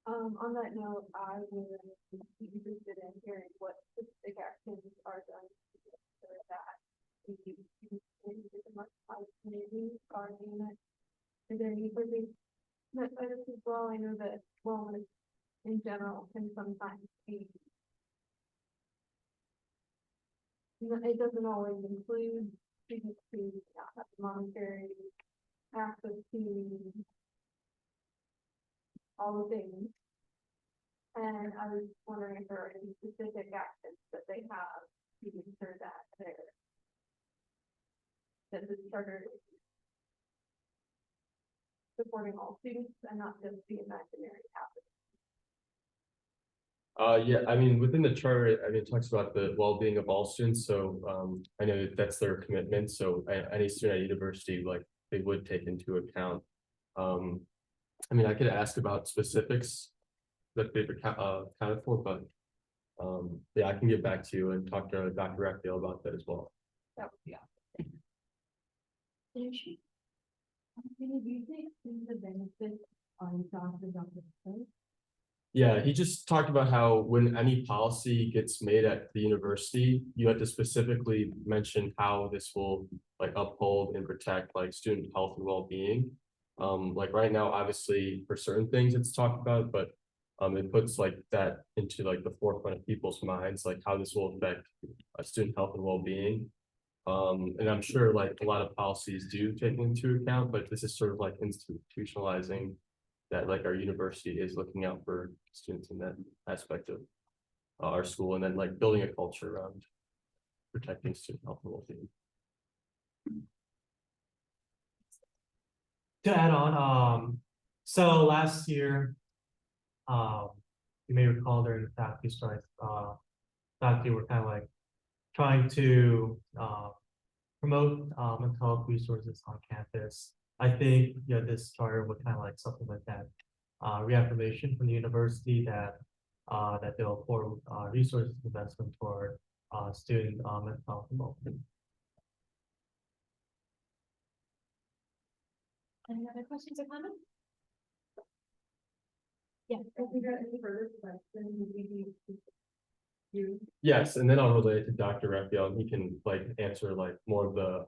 on that note, I would be interested in hearing what specific actions are done to make sure that we get the most community regarding it. Is there any further methods as well? I know that wellness in general can sometimes be it doesn't always include students who have monetary access to all the things. And I was wondering if there are any specific actions that they have to ensure that that this charter is supporting all students and not just the imaginary habits. Yeah, I mean, within the charter, I mean, it talks about the well-being of all students, so, I know that that's their commitment, so any student at university, like, they would take into account. I mean, I could ask about specifics that they've accounted for, but, yeah, I can get back to you and talk to Dr. Raphael about that as well. That would be awesome. Do you think the benefits on doctors of the state? Yeah, he just talked about how when any policy gets made at the university, you have to specifically mention how this will like uphold and protect like student health and well-being. Like right now, obviously, for certain things it's talked about, but it puts like that into like the forefront of people's minds, like how this will affect student health and well-being. And I'm sure like a lot of policies do take into account, but this is sort of like institutionalizing that like our university is looking out for students in that aspect of our school, and then like building a culture around protecting student health and well-being. To add on, so last year, you may recall during the faculty strike, faculty were kind of like trying to promote mental health resources on campus. I think, this charter would kind of like supplement that reaffirmation from the university that that they'll pour resources investment toward student mental health and well-being. Any other questions or comments? Yeah. If we got any further questions, you. Yes, and then I'll relay it to Dr. Raphael, and he can like answer like more of the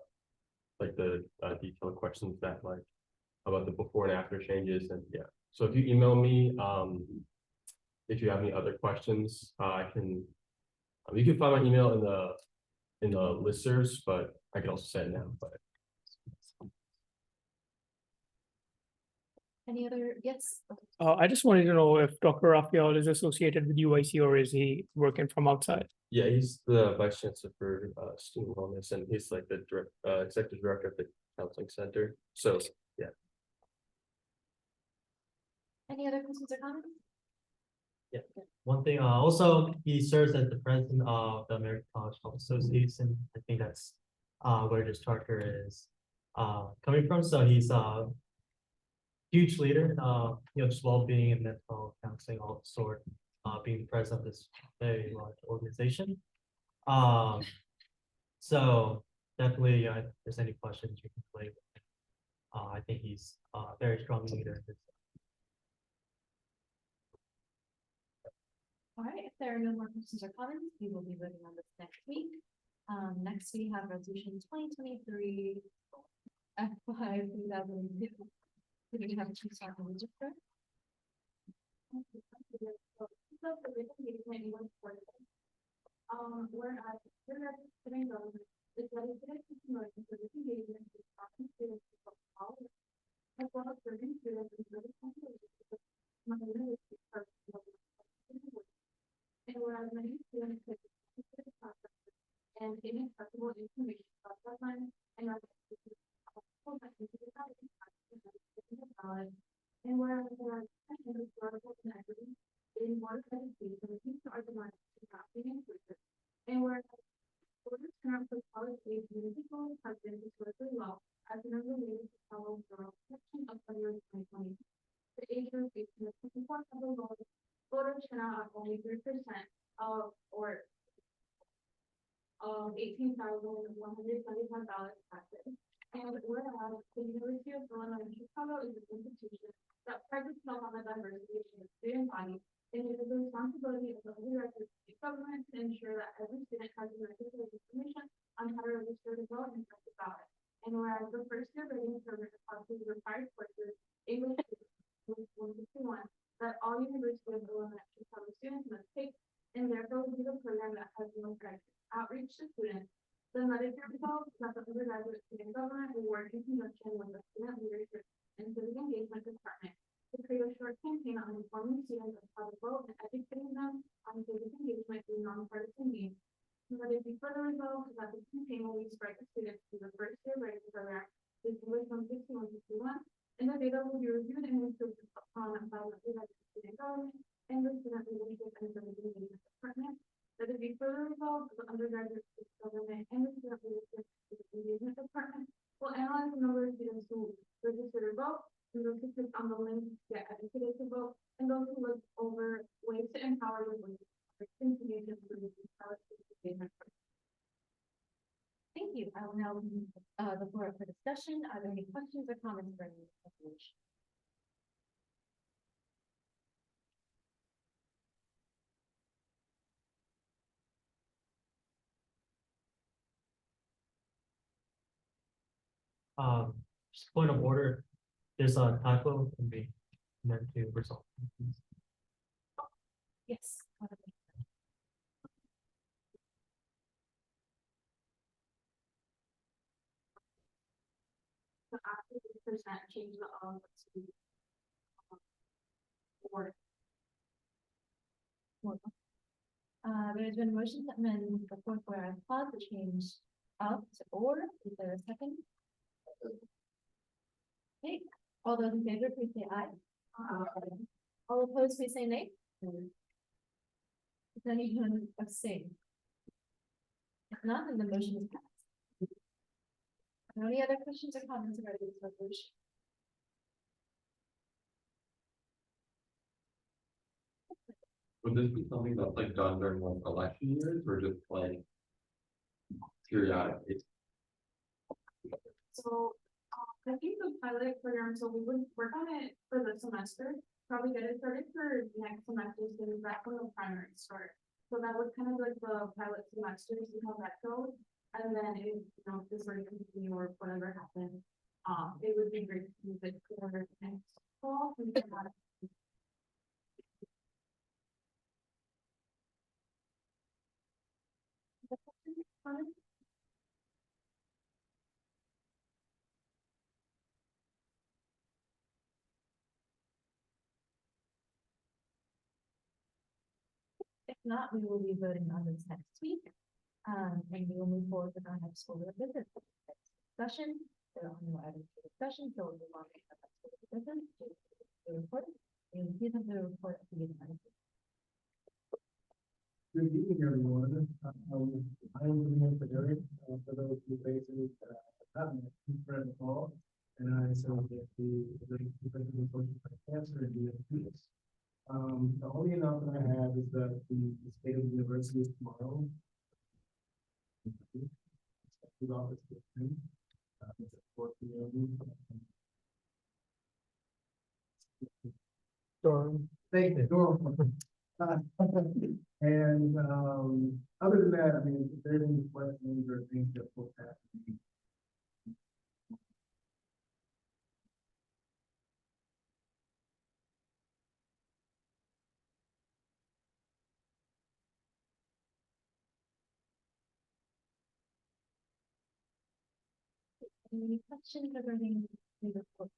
like the detailed questions that like about the before and after changes. And yeah, so if you email me if you have any other questions, I can you can find my email in the listservs, but I can also say it now. But Any other, yes? I just wanted to know if Dr. Raphael is associated with UIC or is he working from outside? yeah, he's the vice chancellor for student wellness, and he's like the executive director of the counseling center. So yeah. Any other questions or comments? One thing, also, he serves as the president of the American College Health Association. I think that's where this charter is coming from. So he's a huge leader, just well-being and mental counseling, all sort, being president of this very large organization. So definitely, if there's any questions you can play with him. I think he's a very strong leader. All right, if there are no more questions or comments, we will be voting on this next week. Next we have resolution 2023 FY 2002. Do we have two start on the register? Whereas we're sitting on is dedicated to promoting civic engagement with talking students of all as well as serving students in service and whereas many students take the process and inaccessible information about deadlines and are and whereas there are historical inequities in water education, these are the ones to not be included. And whereas order term for college age municipal has been historically low as an unrelated to fellow girl section of February 2020. The age group is the 24 of the lowest voter turnout of only 3% of 18,175 ballots casted. And whereas the University of Illinois Chicago is an institution that prides itself on the diversity of its student body, and it is the responsibility of the director of the government to ensure that every student has the necessary information on how to register to vote and cast a ballot. And whereas the first year reading program classes required courses, English 151, that all University of Illinois Chicago students must take, and therefore will be the program that has the most direct outreach to students students of how to vote and educating them on civic engagement through nonpartisan means. And let it be further resolved that the campaign will be spread to students through the first year writing program, English 161 and the data will be reviewed and improved upon by the student government and the student leadership and the engagement department. That it be further resolved, the undergraduate government and the student leadership and the engagement department will analyze the number of students who register to vote, and those who click on the link to get educated to vote, and those who look over ways to empower the voices. Continue to improve the power of the engagement. Thank you. I will now open the floor up for discussion. Are there any questions or comments for this resolution? Just point of order, there's a typo in the meant to resolve. Yes. So after the percent change the to or There's been a motion to amend the fourth where I pause the change of to or. Is there a second? Okay, all those in favor, please say aye. All opposed, please say nay. Is anyone abstain? If not, then the motion is passed. Are there any other questions or comments about this resolution? Would this be something that's like done during like election years or just like periodic? so. I think the pilot program, so we would work on it for the semester, probably get it started for next semester, so that's when the primary start. So that would kind of like the pilot semester, see how that goes. And then if, you know, if this were to continue or whatever happened, it would be great to use it for next fall. We can have If not, we will be voting on this next week. And we will move forward with our next school year business discussion. There are no items for discussion, so we'll move on to the next school year business. The report, and please have the report at the end. Good evening, everyone. I am William Federic, for those who faces, have met Fred Hall, and I serve as the social cancer and DSPs. The only announcement I have is that the state of the university is tomorrow. The office is open. It's at 4 p.m. Thank you. And other than that, I mean, if there's any questions or things that will happen. Any questions regarding the report?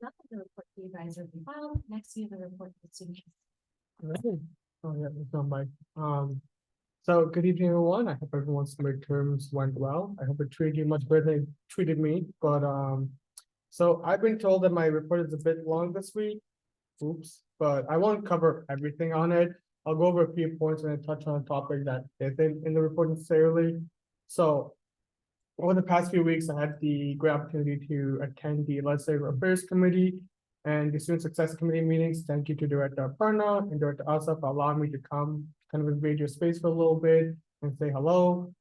Not that the report to you guys are being filed. Next, you have the report to the student. Oh, yeah, it's not Mike. So good evening, everyone. I hope everyone's midterms went well. I hope it treated you much better than it treated me, but, so I've been told that my report is a bit long this week. Oops, but I won't cover everything on it. I'll go over a few points and then touch on a topic that isn't in the report necessarily. So over the past few weeks, I had the great opportunity to attend the Legislative Affairs Committee and the Student Success Committee meetings. Thank you to Director Aparna and Director Asaf for allowing me to come kind of invade your space for a little bit and say hello.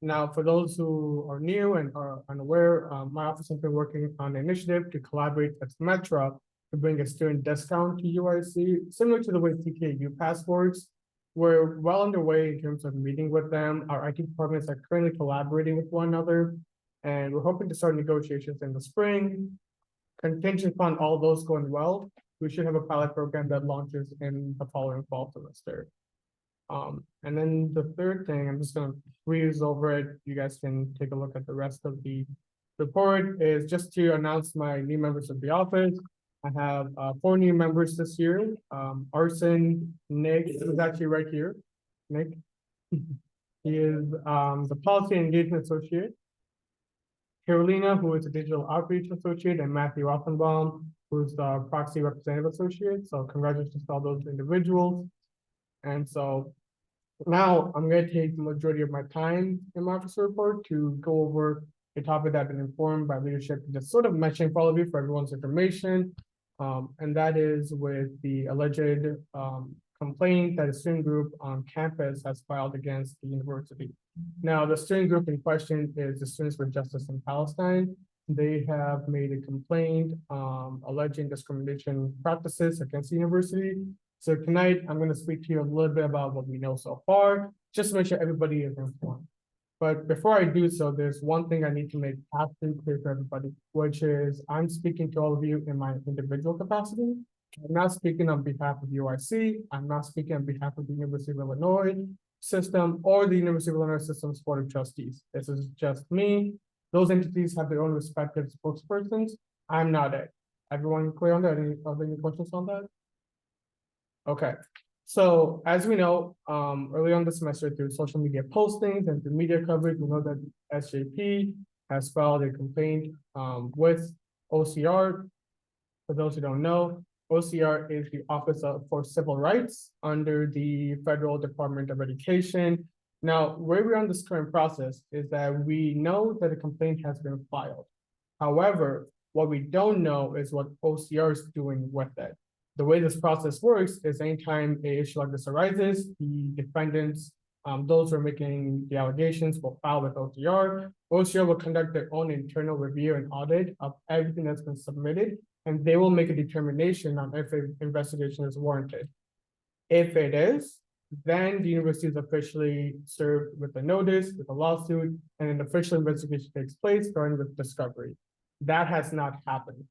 Now, for those who are new and are unaware, my office has been working on an initiative to collaborate with Metra to bring a student discount to UIC, similar to the way CKU Pass works. We're well underway in terms of meeting with them. Our IT departments are currently collaborating with one another, and we're hoping to start negotiations in the spring. Contingent upon all those going well, we should have a pilot program that launches in the following fall semester. And then the third thing, I'm just gonna breeze over it. You guys can take a look at the rest of the report is just to announce my new members of the office. I have 4 new members this year. Arson, Nick is actually right here. Nick. He is the Policy Engagement Associate. Carolina, who is a Digital Outreach Associate, and Matthew Offenbaum, who's the Proxy Representative Associate. So congratulations to all those individuals. And so now I'm going to take the majority of my time in my officer report to go over a topic that I've been informed by leadership, just sort of mentioning for all of you for everyone's information. And that is with the alleged complaint that a student group on campus has filed against the university. Now, the student group in question is the Students for Justice in Palestine. They have made a complaint alleging discrimination practices against the university. So tonight, I'm going to speak to you a little bit about what we know so far, just to make sure everybody is informed. But before I do so, there's one thing I need to make absolutely clear for everybody, which is I'm speaking to all of you in my individual capacity. I'm not speaking on behalf of UIC. I'm not speaking on behalf of the University of Illinois system or the University of Illinois System's Board of Trustees. This is just me. Those entities have their own respective spokespersons. I'm not it. Everyone clear on that? Any questions on that? Okay. So as we know, early on this semester through social media postings and through media coverage, we know that SJP has filed a complaint with OCR. For those who don't know, OCR is the Office for Civil Rights under the Federal Department of Education. Now, where we're on this current process is that we know that a complaint has been filed. However, what we don't know is what OCR is doing with it. The way this process works is anytime an issue like this arises, the defendants, those who are making the allegations will file with OCR. OCR will conduct their own internal review and audit of everything that's been submitted, and they will make a determination on if an investigation is warranted. If it is, then the university is officially served with a notice, with a lawsuit, and an official investigation takes place, starting with discovery. That has not happened.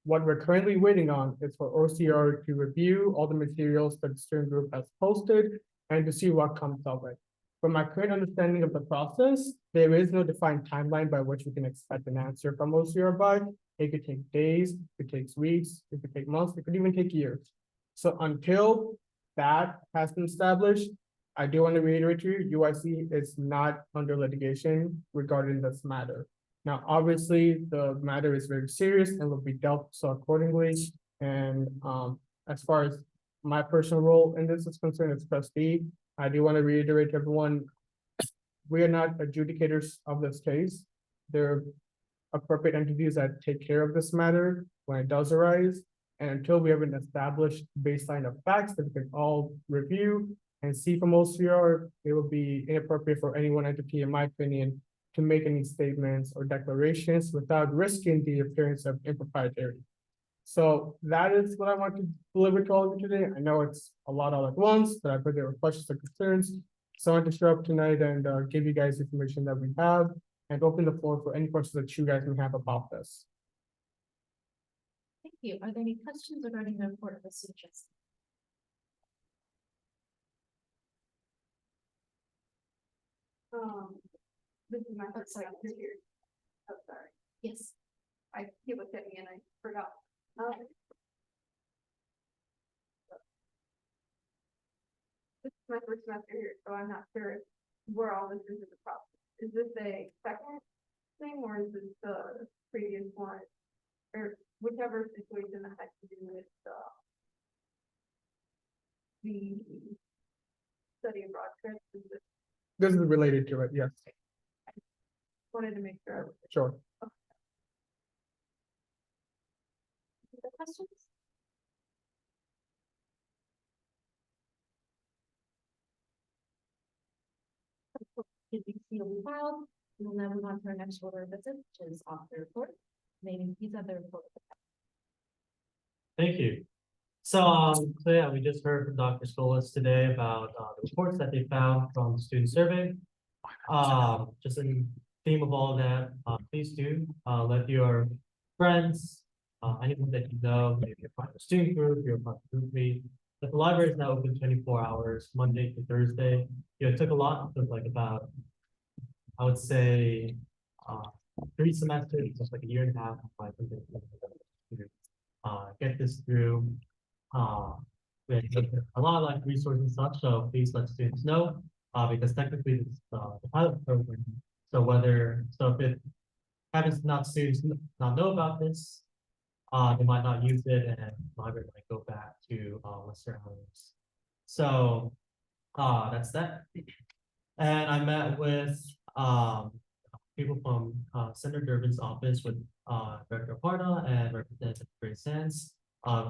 What we're currently waiting on is for OCR to review all the materials that the student group has posted and to see what comes of it. From my current understanding of the process, there is no defined timeline by which we can expect an answer from OCR by. It could take days, it could take weeks, it could take months, it could even take years. So until that has been established, I do want to reiterate to you, UIC is not under litigation regarding this matter. Now, obviously, the matter is very serious and will be dealt so accordingly. And as far as my personal role in this is concerned as trustee, I do want to reiterate to everyone, we are not adjudicators of this case. There are appropriate entities that take care of this matter when it does arise. And until we have an established baseline of facts that we can all review and see from OCR, it will be inappropriate for any one entity, in my opinion, to make any statements or declarations without risking the appearance of impropriety. So that is what I want to deliver to all of you today. I know it's a lot all at once, but I've heard there were questions and concerns. So I want to show up tonight and give you guys information that we have and open the floor for any questions that you guys may have about this. Thank you. Are there any questions regarding the report of the student justice? This is my first time here. Oh, sorry. Yes. He looked at me and I forgot. This is my first semester here, so I'm not sure where all this is in the process. Is this a second thing or is this the previous one? Or whichever situation that has to do with the study abroad trip, is this, This is related to it, yes, wanted to make sure. I was- sure. Other questions? Did we see a file? We will now move on to our next order of business, which is off the report. Maybe these are the report. Thank you. So yeah, we just heard from Dr. Scolas today about the reports that they found from the student survey. Just in theme of all that, please do let your friends, anyone that you know, maybe you're part of a student group, you're part of a group meet, that the library is now open 24 hours, Monday to Thursday. It took a lot, it took like about, I would say, 3 semesters, just like a year and a half, I think to get this through. With a lot of like resources and such, so please let students know, because technically this is the pilot program. So if it happens not students not know about this, they might not use it and the library might go back to lesser hours. So that's that. And I met with people from Senator Durbin's office with Director Parda and Representative Gray Sands.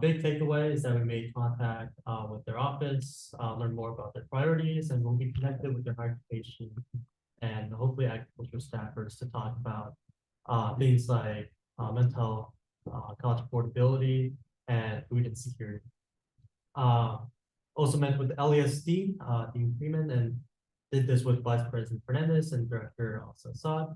Big takeaway is that we made contact with their office, learn more about their priorities, and we'll be connected with their higher education and hopefully agricultural staffers to talk about things like mental college affordability and food insecurity. Also met with LASD, Dean Freeman, and did this with Vice President Fernandez and Director Assad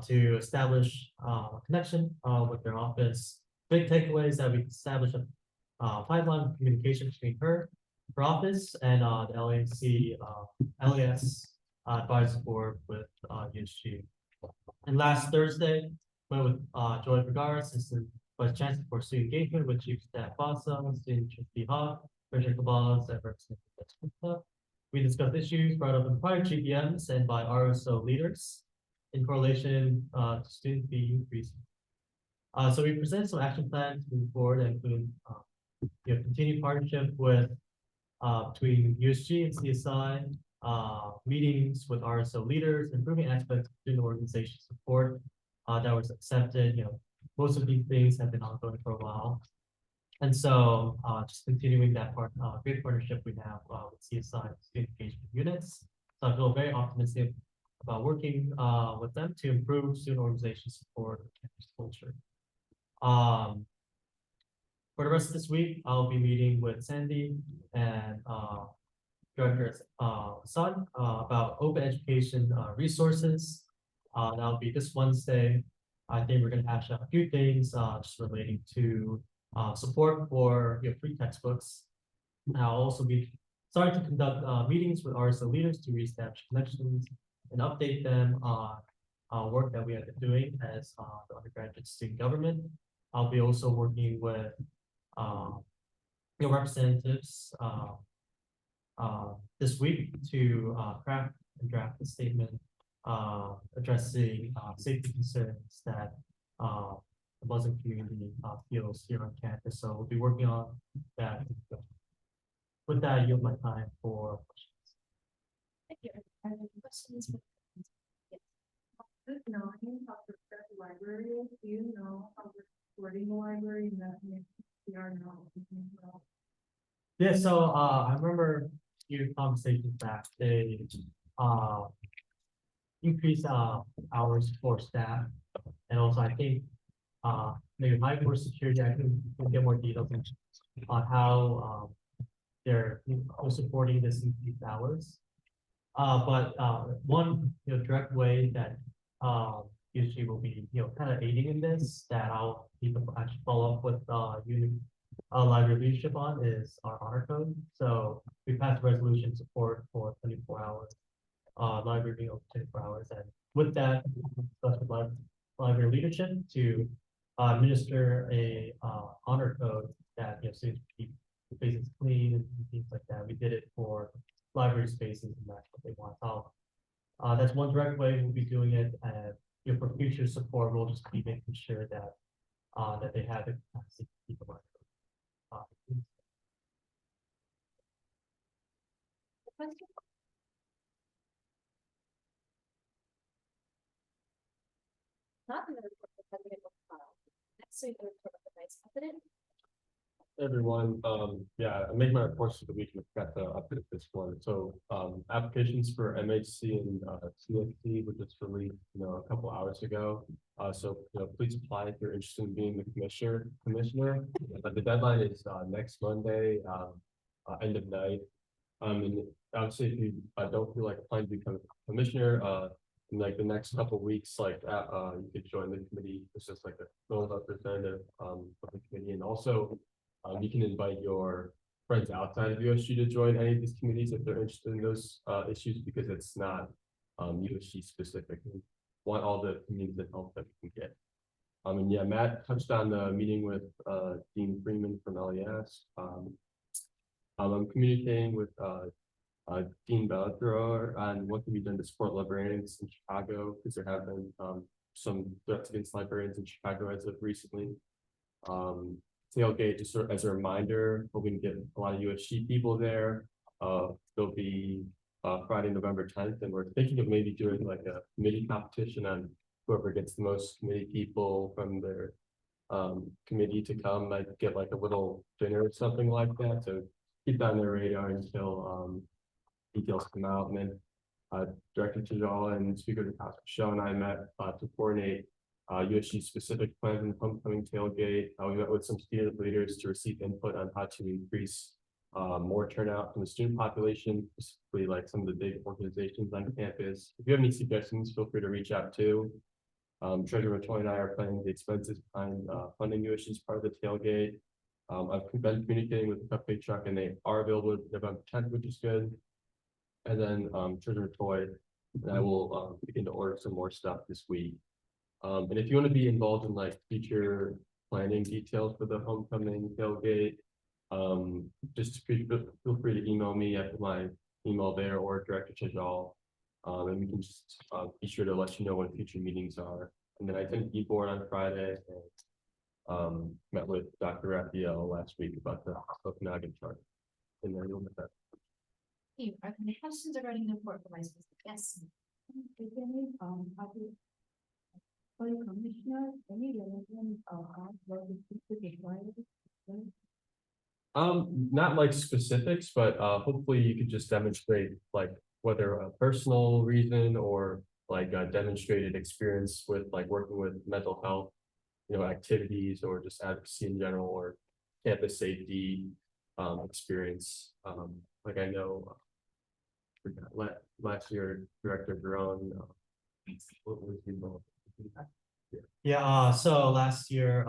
to establish a connection with their office. Big takeaways that we established a pipeline of communication between her office and the LAS advisory board with USG. And last Thursday, went with Joy Vergara, Assistant Vice Chancellor for Student Engagement with Chief Staff Fossa, Student Trustee Hawk, President Caballos, and Representative. We discussed issues brought up in prior GPMs and by RSO leaders in correlation to student fee increase. So we present some action plans moving forward, including continued partnership with between USG and CSI, meetings with RSO leaders, improving aspects of student organization support that was accepted. Most of these things have been ongoing for a while. And so just continuing that great partnership we have with CSI student engagement units. So I feel very optimistic about working with them to improve student organization support and campus culture. For the rest of this week, I'll be meeting with Sandy and Director Sun about open education resources. That'll be this Wednesday. I think we're going to hash out a few things just relating to support for free textbooks. And I'll also be starting to conduct meetings with RSO leaders to reestablish connections and update them on work that we have been doing as the undergraduate student government. I'll be also working with representatives this week to craft and draft a statement addressing safety concerns that the Muslim community feels here on campus. So we'll be working on that. With that, I yield my time for questions. Thank you. Any questions? Yes. Good knowing how to prepare the library, do you know how we're supporting the library and that we are now? Yeah, so I remember a few conversations back, they increase hours for staff. And also I think maybe my for security, I can get more details on how they're supporting this increased hours. But one direct way that USG will be kind of aiding in this that I'll need to actually follow up with library leadership on is our honor code. So we passed resolution support for 24 hours, library being open 24 hours, and with that, discuss with library leadership to administer a honor code that students keep spaces clean and things like that. We did it for library spaces, and that's what they want. So that's one direct way we'll be doing it. And for future support, we'll just be making sure that that they have the capacity to keep the library. Question? Not in the report the president will file. Next week, the report of the vice president. Everyone, yeah, I made my reports for the week and forgot to update this one. So applications for MHC and CFC were just released, a couple hours ago. So please apply if you're interested in being the commissioner. But the deadline is next Monday, end of night. And obviously, if you don't feel like applying to become a commissioner, in like the next couple of weeks, you could join the committee. It's just like a role representative of the committee, and also you can invite your friends outside of USG to join any of these committees if they're interested in those issues, because it's not USG specific. want all the community help that we can get. And yeah, Matt touched on the meeting with Dean Freeman from LES. I'm communicating with Dean Belladro on what can be done to support librarians in Chicago, because there have been some threats against librarians in Chicago as of recently. Tailgate, just as a reminder, hoping to get a lot of USG people there. There'll be Friday, November 10th, and we're thinking of maybe doing like a committee competition on whoever gets the most committee people from their committee to come, like get like a little dinner or something like that. So keep that on their radar until details come out. And then Director Tijala and Speaker DeCosta Michelle and I met to coordinate USG specific plans in the homecoming tailgate. We met with some student leaders to receive input on how to increase more turnout from the student population, specifically like some of the big organizations on campus. If you have any suggestions, feel free to reach out too. Treasurer Toy and I are planning the expenses behind funding USG's part of the tailgate. I've been communicating with the cupcake truck and they are available November 10th, which is good. And then Treasurer Toy and I will begin to order some more stuff this week. And if you want to be involved in like future planning details for the homecoming tailgate, just feel free to email me at my email there or Director Tijal. And we can just be sure to let you know when future meetings are. And then I attended e-board on Friday and met with Dr. Raphael last week about the Okanagan chart. And then you'll get that. Are there any questions regarding the report from Vice President? Yes. For the commissioner, any relevant not like specifics, but hopefully you could just demonstrate like whether a personal reason or like a demonstrated experience with like working with mental health, activities or just advocacy in general or campus safety experience. Like I know last year, Director Veron, what was he involved? Yeah, so last year,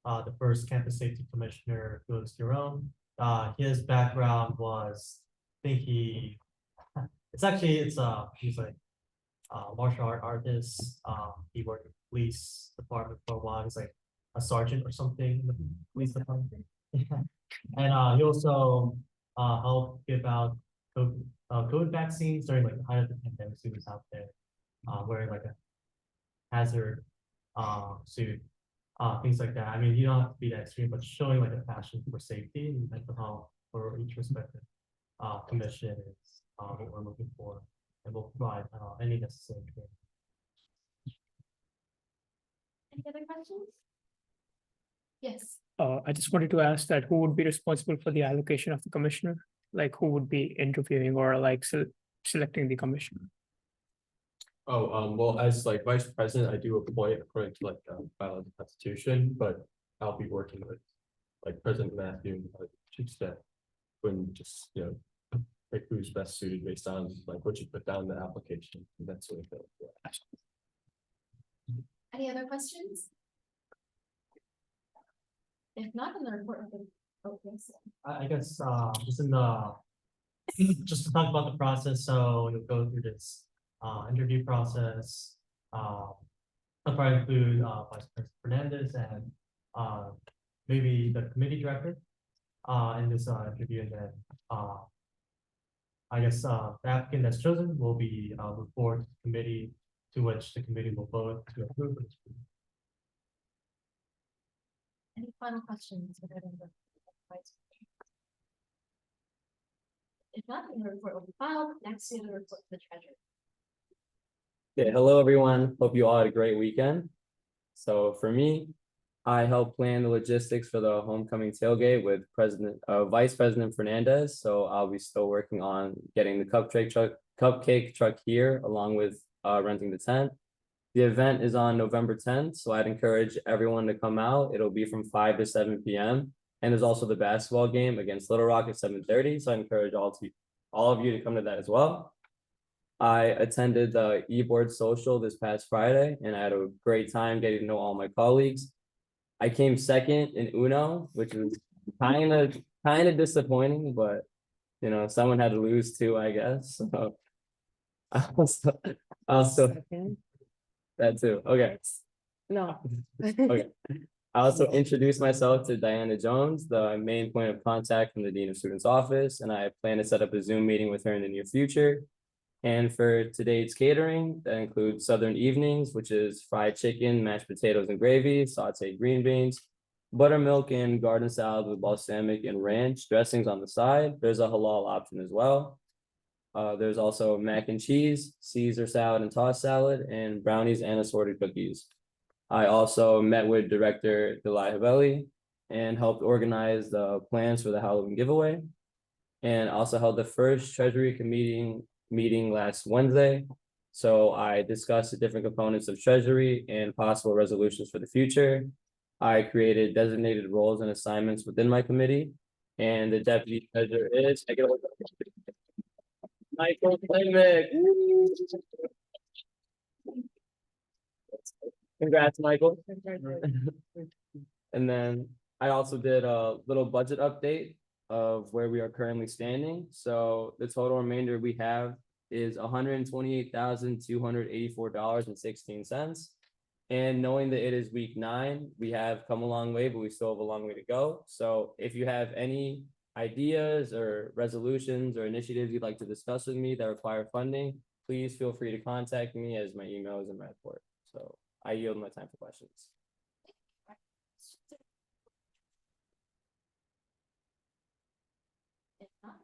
the first campus safety commissioner, Louis Giron, his background was, I think he's like martial artist. He worked in the police department for a while. He's like a sergeant or something in the police department. And he also helped give out COVID vaccines during like the height of the pandemic. He was out there wearing like a hazard suit, things like that. I mean, you don't have to be that extreme, but showing like a passion for safety and mental health for each respective commission is what we're looking for, and we'll provide any necessary training. Any other questions? Yes. I just wanted to ask that who would be responsible for the allocation of the commissioner? Like who would be interviewing or like selecting the commissioner? Oh, well, as like vice president, I do appoint according to like bylaw of the Constitution, but I'll be working with like President Matthew and Chief Staff when just like who's best suited based on like what you put down in the application and that sort of thing. Yeah. Any other questions? If not, in the report of the, oh, yes. I guess just in the just to talk about the process, so you'll go through this interview process. I'll probably include Vice President Fernandez and maybe the committee director in this interview, and then I guess the applicant that's chosen will be report to the committee, to which the committee will vote to approve it. Any final questions regarding the vice? If not, then the report will be filed. Next, we have the report to the treasurer. Okay, hello everyone. Hope you all had a great weekend. So for me, I helped plan the logistics for the homecoming tailgate with Vice President Fernandez. So I'll be still working on getting the cupcake truck here, along with renting the tent. The event is on November 10th, so I'd encourage everyone to come out. It'll be from 5 to 7 p.m. And there's also the basketball game against Little Rock at 7:30. So I encourage all of you to come to that as well. I attended the e-board social this past Friday, and I had a great time getting to know all my colleagues. I came second in Uno, which was kind of disappointing, but someone had to lose too, I guess. So I'll still That too, okay. No. Okay. I also introduced myself to Diana Jones, the main point of contact from the Dean of Students Office, and I plan to set up a Zoom meeting with her in the near future. And for today's catering, that includes Southern Evenings, which is fried chicken, mashed potatoes and gravy, sauteed green beans, buttermilk and garden salad with balsamic and ranch dressings on the side. There's a halal option as well. There's also mac and cheese, Caesar salad and tossed salad, and brownies and assorted cookies. I also met with Director Delai Haveli and helped organize the plans for the Halloween giveaway. And also held the first Treasury Committee meeting last Wednesday. So I discussed the different components of Treasury and possible resolutions for the future. I created designated roles and assignments within my committee. And the deputy treasurer is, Michael Klimek. Congrats, Michael. And then I also did a little budget update of where we are currently standing. So the total remainder we have is $128,284.16. And knowing that it is week 9, we have come a long way, but we still have a long way to go. So if you have any ideas or resolutions or initiatives you'd like to discuss with me that require funding, please feel free to contact me, as my email is in my report. So I yield my time for questions. If not,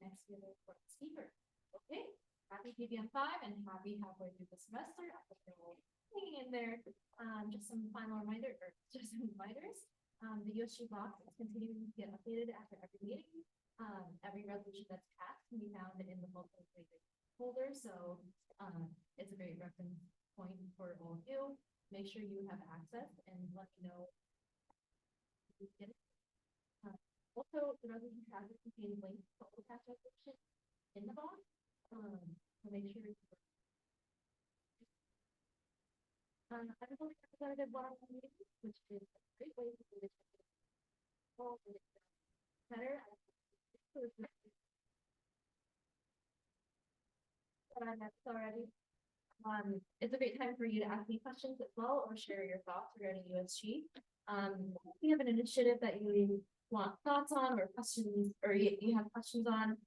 next we have a speaker. Okay, happy PBM5 and happy halfway through the semester. I hope you're all hanging in there. Just some final reminder, or just some reminders. The USG box is continuing to get updated after every meeting. Every resolution that's passed can be found in the multiple folder, so it's a great reference point for all of you. Make sure you have access and let me know if you get it. Also, the resolution packet contains links to all the past resolution in the box. So make sure everybody representative one-on-one meetings, which is a great way to do this. Better. Already. It's a great time for you to ask me questions as well, or share your thoughts regarding USG. If you have an initiative that you want thoughts on, or questions, or you have questions on,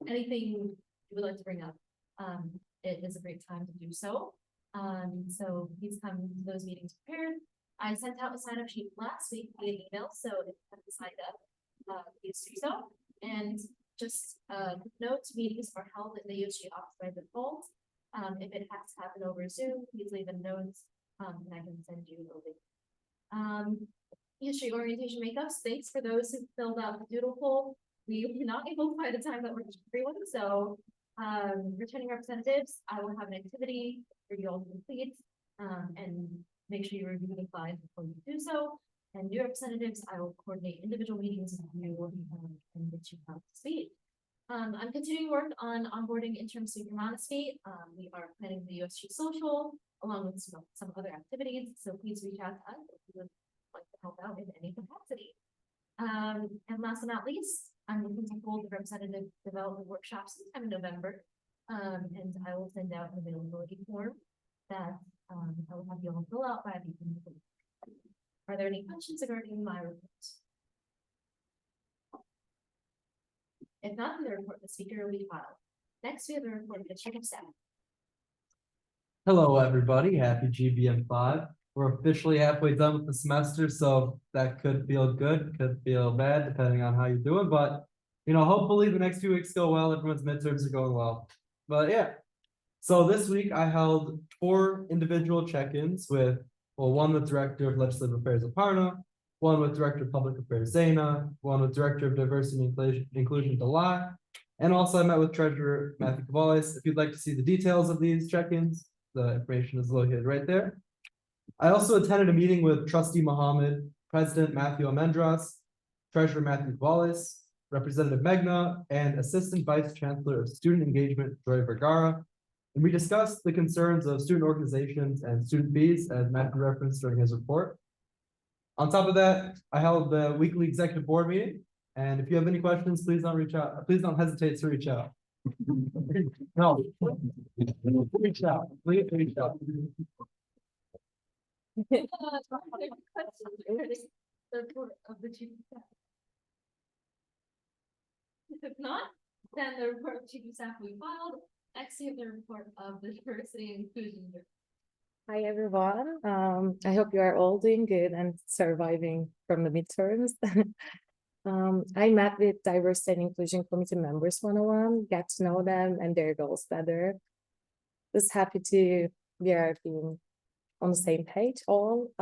anything you would like to bring up, it is a great time to do so. So please come to those meetings prepared. I sent out a sign-up sheet last week via email, so if you haven't signed up, please do so. And just note, meetings are held in the USG office by default. If it has to happen over Zoom, please leave a note, and I can send you a link. USG orientation makeups, thanks for those who filled out the doodle poll. We were not able to find a time that works for everyone, so returning representatives, I will have an activity for you all to complete, and make sure you review the slides before you do so. And new representatives, I will coordinate individual meetings with you and get you up to speed. I'm continuing work on onboarding interim speaker state. We are planning the USG social along with some other activities. So please reach out to us if you would like to help out in any capacity. And last but not least, I'm looking to hold the representative development workshop sometime in November. And I will send out an availability form that I will have you all fill out by the end of the week. Are there any questions regarding my report? If not, the report the speaker will be filed. Next, we have a report of the chief of staff. Hello, everybody. Happy GBM5. We're officially halfway done with the semester, so that could feel good, could feel bad, depending on how you're doing. But, you know, hopefully the next few weeks go well. Everyone's midterms are going well. But yeah, so this week I held 4 individual check-ins with, well, one with Director of Legislative Affairs Aparna, one with Director of Public Affairs Zaina, one with Director of Diversity and Inclusion Delay, and also I met with Treasurer Matthew Cavallis. If you'd like to see the details of these check-ins, the information is located right there. I also attended a meeting with Trustee Mohammed, President Matthew Amendras, Treasurer Matthew Cavallis, Representative Megna, and Assistant Vice Chancellor of Student Engagement, Joy Vergara. And we discussed the concerns of student organizations and student fees, as Matthew referenced during his report. On top of that, I held the weekly executive board meeting. And if you have any questions, please don't hesitate to reach out. No. Reach out, please reach out. The report of the chief of staff. If not, then the report of chief of staff will be filed. Next, we have the report of the diversity and inclusion. Director. Hi, everyone. I hope you are all doing good and surviving from the midterms. I met with Diversity and Inclusion Committee members one-on-one, get to know them and their goals better. Just happy to we are being on the same page all.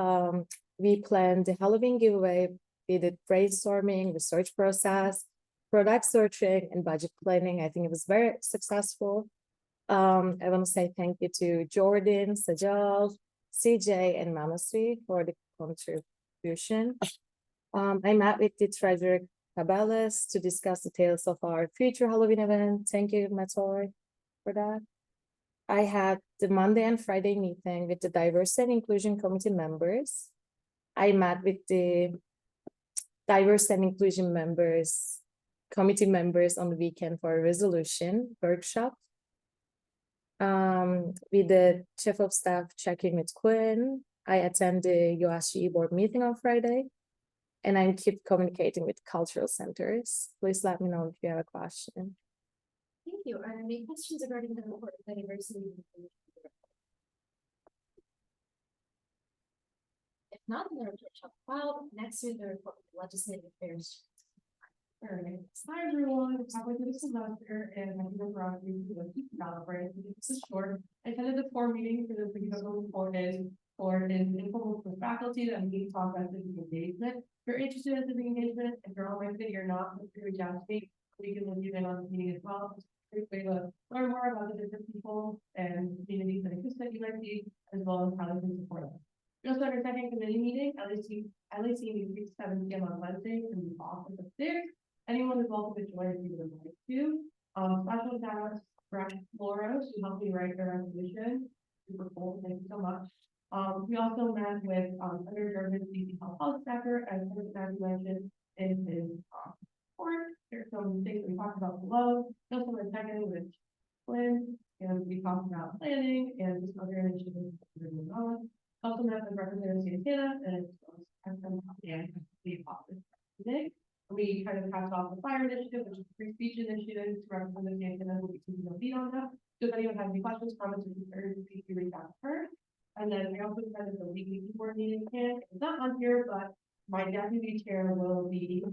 We planned the Halloween giveaway. We did brainstorming, research process, product searching, and budget planning. I think it was very successful. I want to say thank you to Jordan, Sajal, CJ, and Manasri for the contribution. I met with the treasurer Cabales to discuss details of our future Halloween event. Thank you, Matoy, for that. I had the Monday and Friday meeting with the Diversity and Inclusion Committee members. I met with the Diversity and Inclusion committee members on the weekend for a resolution workshop. With the chief of staff checking with Quinn. I attend the USG board meeting on Friday. And I keep communicating with cultural centers. Please let me know if you have a question. Thank you. Are there any questions regarding the report of the diversity and inclusion? Director? If not, then the report shall be filed. Next, we have the report of the legislative affairs. Alright, hi everyone, it's halfway through the semester and I'm here for our celebrate. This is short. I attended the core meeting for the Pico 4 days for an informal for faculty that we talk about civic engagement. If you're interested in civic engagement, if you're on my video or not, feel free to reach out to me. We can leave you in on the meeting as well. It's a great way to learn more about the different people and communities that exist at USG, as well as how they can support us. We also had our second committee meeting, at least meeting 3 to 7 p.m. on Wednesday from the office upstairs. Anyone is welcome to join if you would like to. Special shout out to Brett Flores, who helped me write the resolution. Super cool, thank you so much. We also met with underserved DC health staffer, as President mentioned in his report. There's some things we talked about below. We also went second with Flynn, and we talked about planning and just other initiatives that we're going on. Also met with Representative Santana and the office today. We kind of passed off the fire initiative, which is a free speech initiative to Representative Santana, who will be taking the lead on that. So if anyone has any questions, comments, or concerns, please do reach out to her. And then I also said that the weekly board meeting it's not on here, but my deputy chair will be.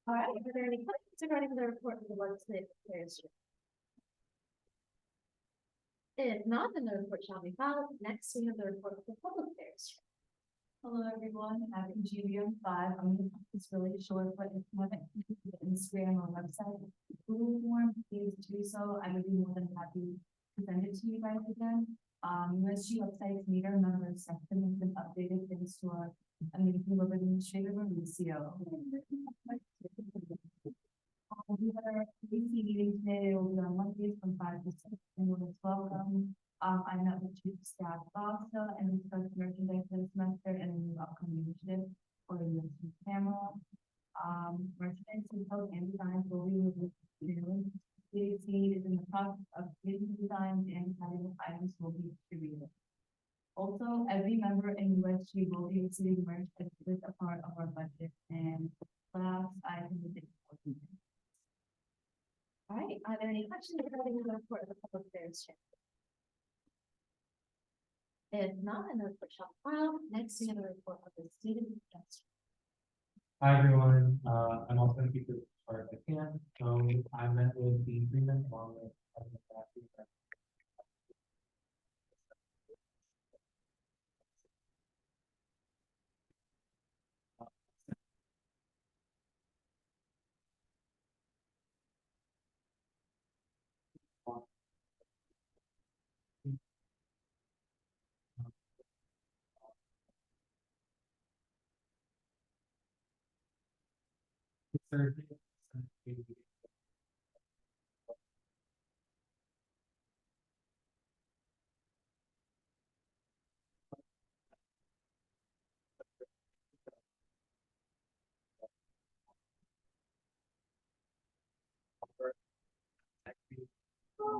All right, are there any questions regarding the report of the legislative affairs? If not, then the report shall be filed. Next, we have the report of the public affairs. Hello, everyone. Happy GBM 5. I'm going to keep this really short, but if you haven't completed the Instagram or website Google form, please do so. I would be more than happy to send it to you guys again. USG website's meter number section has been updated thanks to our amazing administrator and the CO. We had our AC meeting today. It will be on Mondays from 5 to 6. Everyone is welcome. I met with chief of staff also and discussed merchandise for the semester and a new upcoming initiative for the USG camera. Merchandise info and designs will be released soon. CAC is in the process of getting designs and having items will be distributed. Also, every member in USG will be receiving merch as it is a part of our budget and class items. All right, are there any questions regarding the report of the public affairs chair? If not, then the report shall be filed. Next, we have a report of the student justice. Hi, everyone. I'm also going to keep this as short as I can. So I met with the agreement along with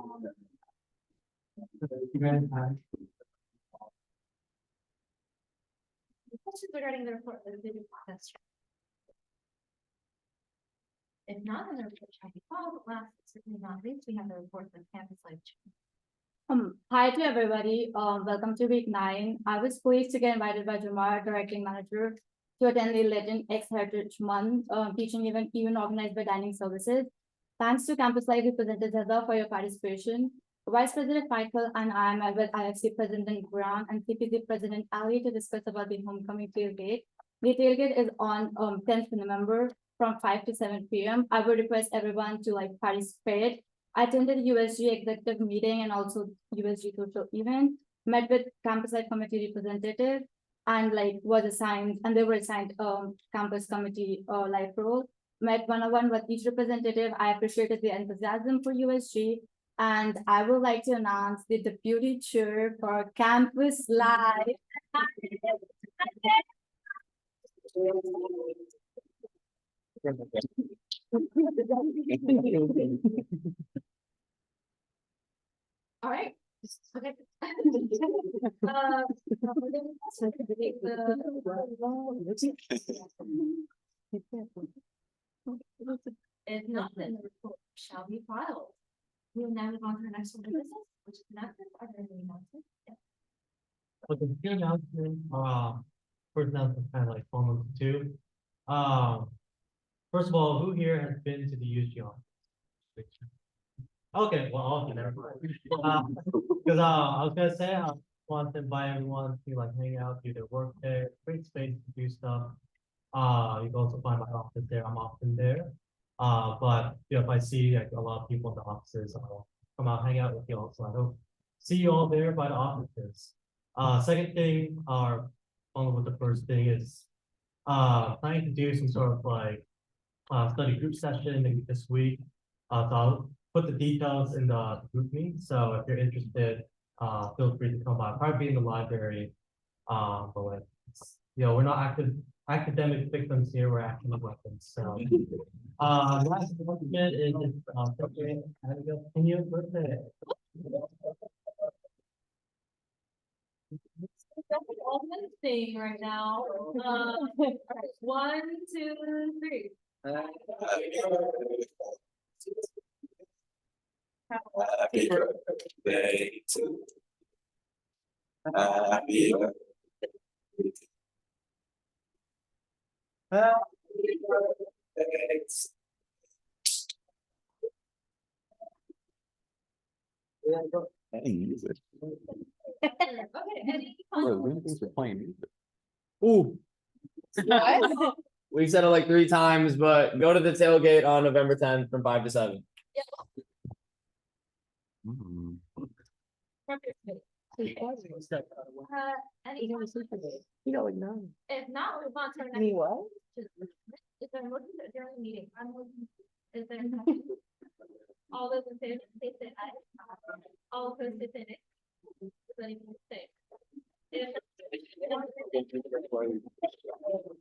Questions regarding the report of the bidding process? If not, then the report shall be followed. Last, but certainly not least, we have the report of campus life. Hi to everybody. Welcome to week 9. I was pleased to get invited by Jamar, directing manager, to attend the Legend X Heritage Month teaching event organized by Dining Services. Thanks to Campus Life representatives for your participation. Vice President Michael and I am with IFC President Brown and CPC President Ali to discuss about the homecoming tailgate. The tailgate is on 10th November from 5 to 7 p.m. I would request everyone to participate. I attended USG executive meeting and also USG social event, met with campus life committee representative and was assigned, and they were assigned campus committee life role, met one-on-one with each representative. I appreciated the enthusiasm for USG, and I would like to announce the deputy chair for campus life. All right. Okay. If not, then the report shall be filed. We will now move on to the next one of business, which is announcements. Are there any announcements? Yeah. Okay, the few announcement, first announcement kind of like one of the two. First of all, who here has been to the USG office? Okay, well, okay, never mind. Because I was gonna say, I want to invite everyone to hang out, do their work there, great space to do stuff. You can also find my office there, I'm often there. But if I see a lot of people in the offices, I'll come out, hang out with you all, so I hope see you all there by the offices. Second thing, along with the first thing is, planning to do some sort of study group session maybe this week. So I'll put the details in the group meet. So if you're interested, feel free to come by. Probably be in the library. But we're not academic victims here. We're academic weapons. So, last announcement is Abigail's birthday. All thing right now. 1, 2, 3. Happy birthday to Happy birthday. Happy birthday. Playing music. Okay, any Bro, when things are playing music. Ooh. What? We've said it like 3 times, but go to the tailgate on November 10th from 5 to 7. Mm. Any questions? If not, we'll move on to our next. Me what? Is there a motion to adjourn the meeting? Is there? All those in favor, please say aye. All opposed, say nay. Does anyone say? If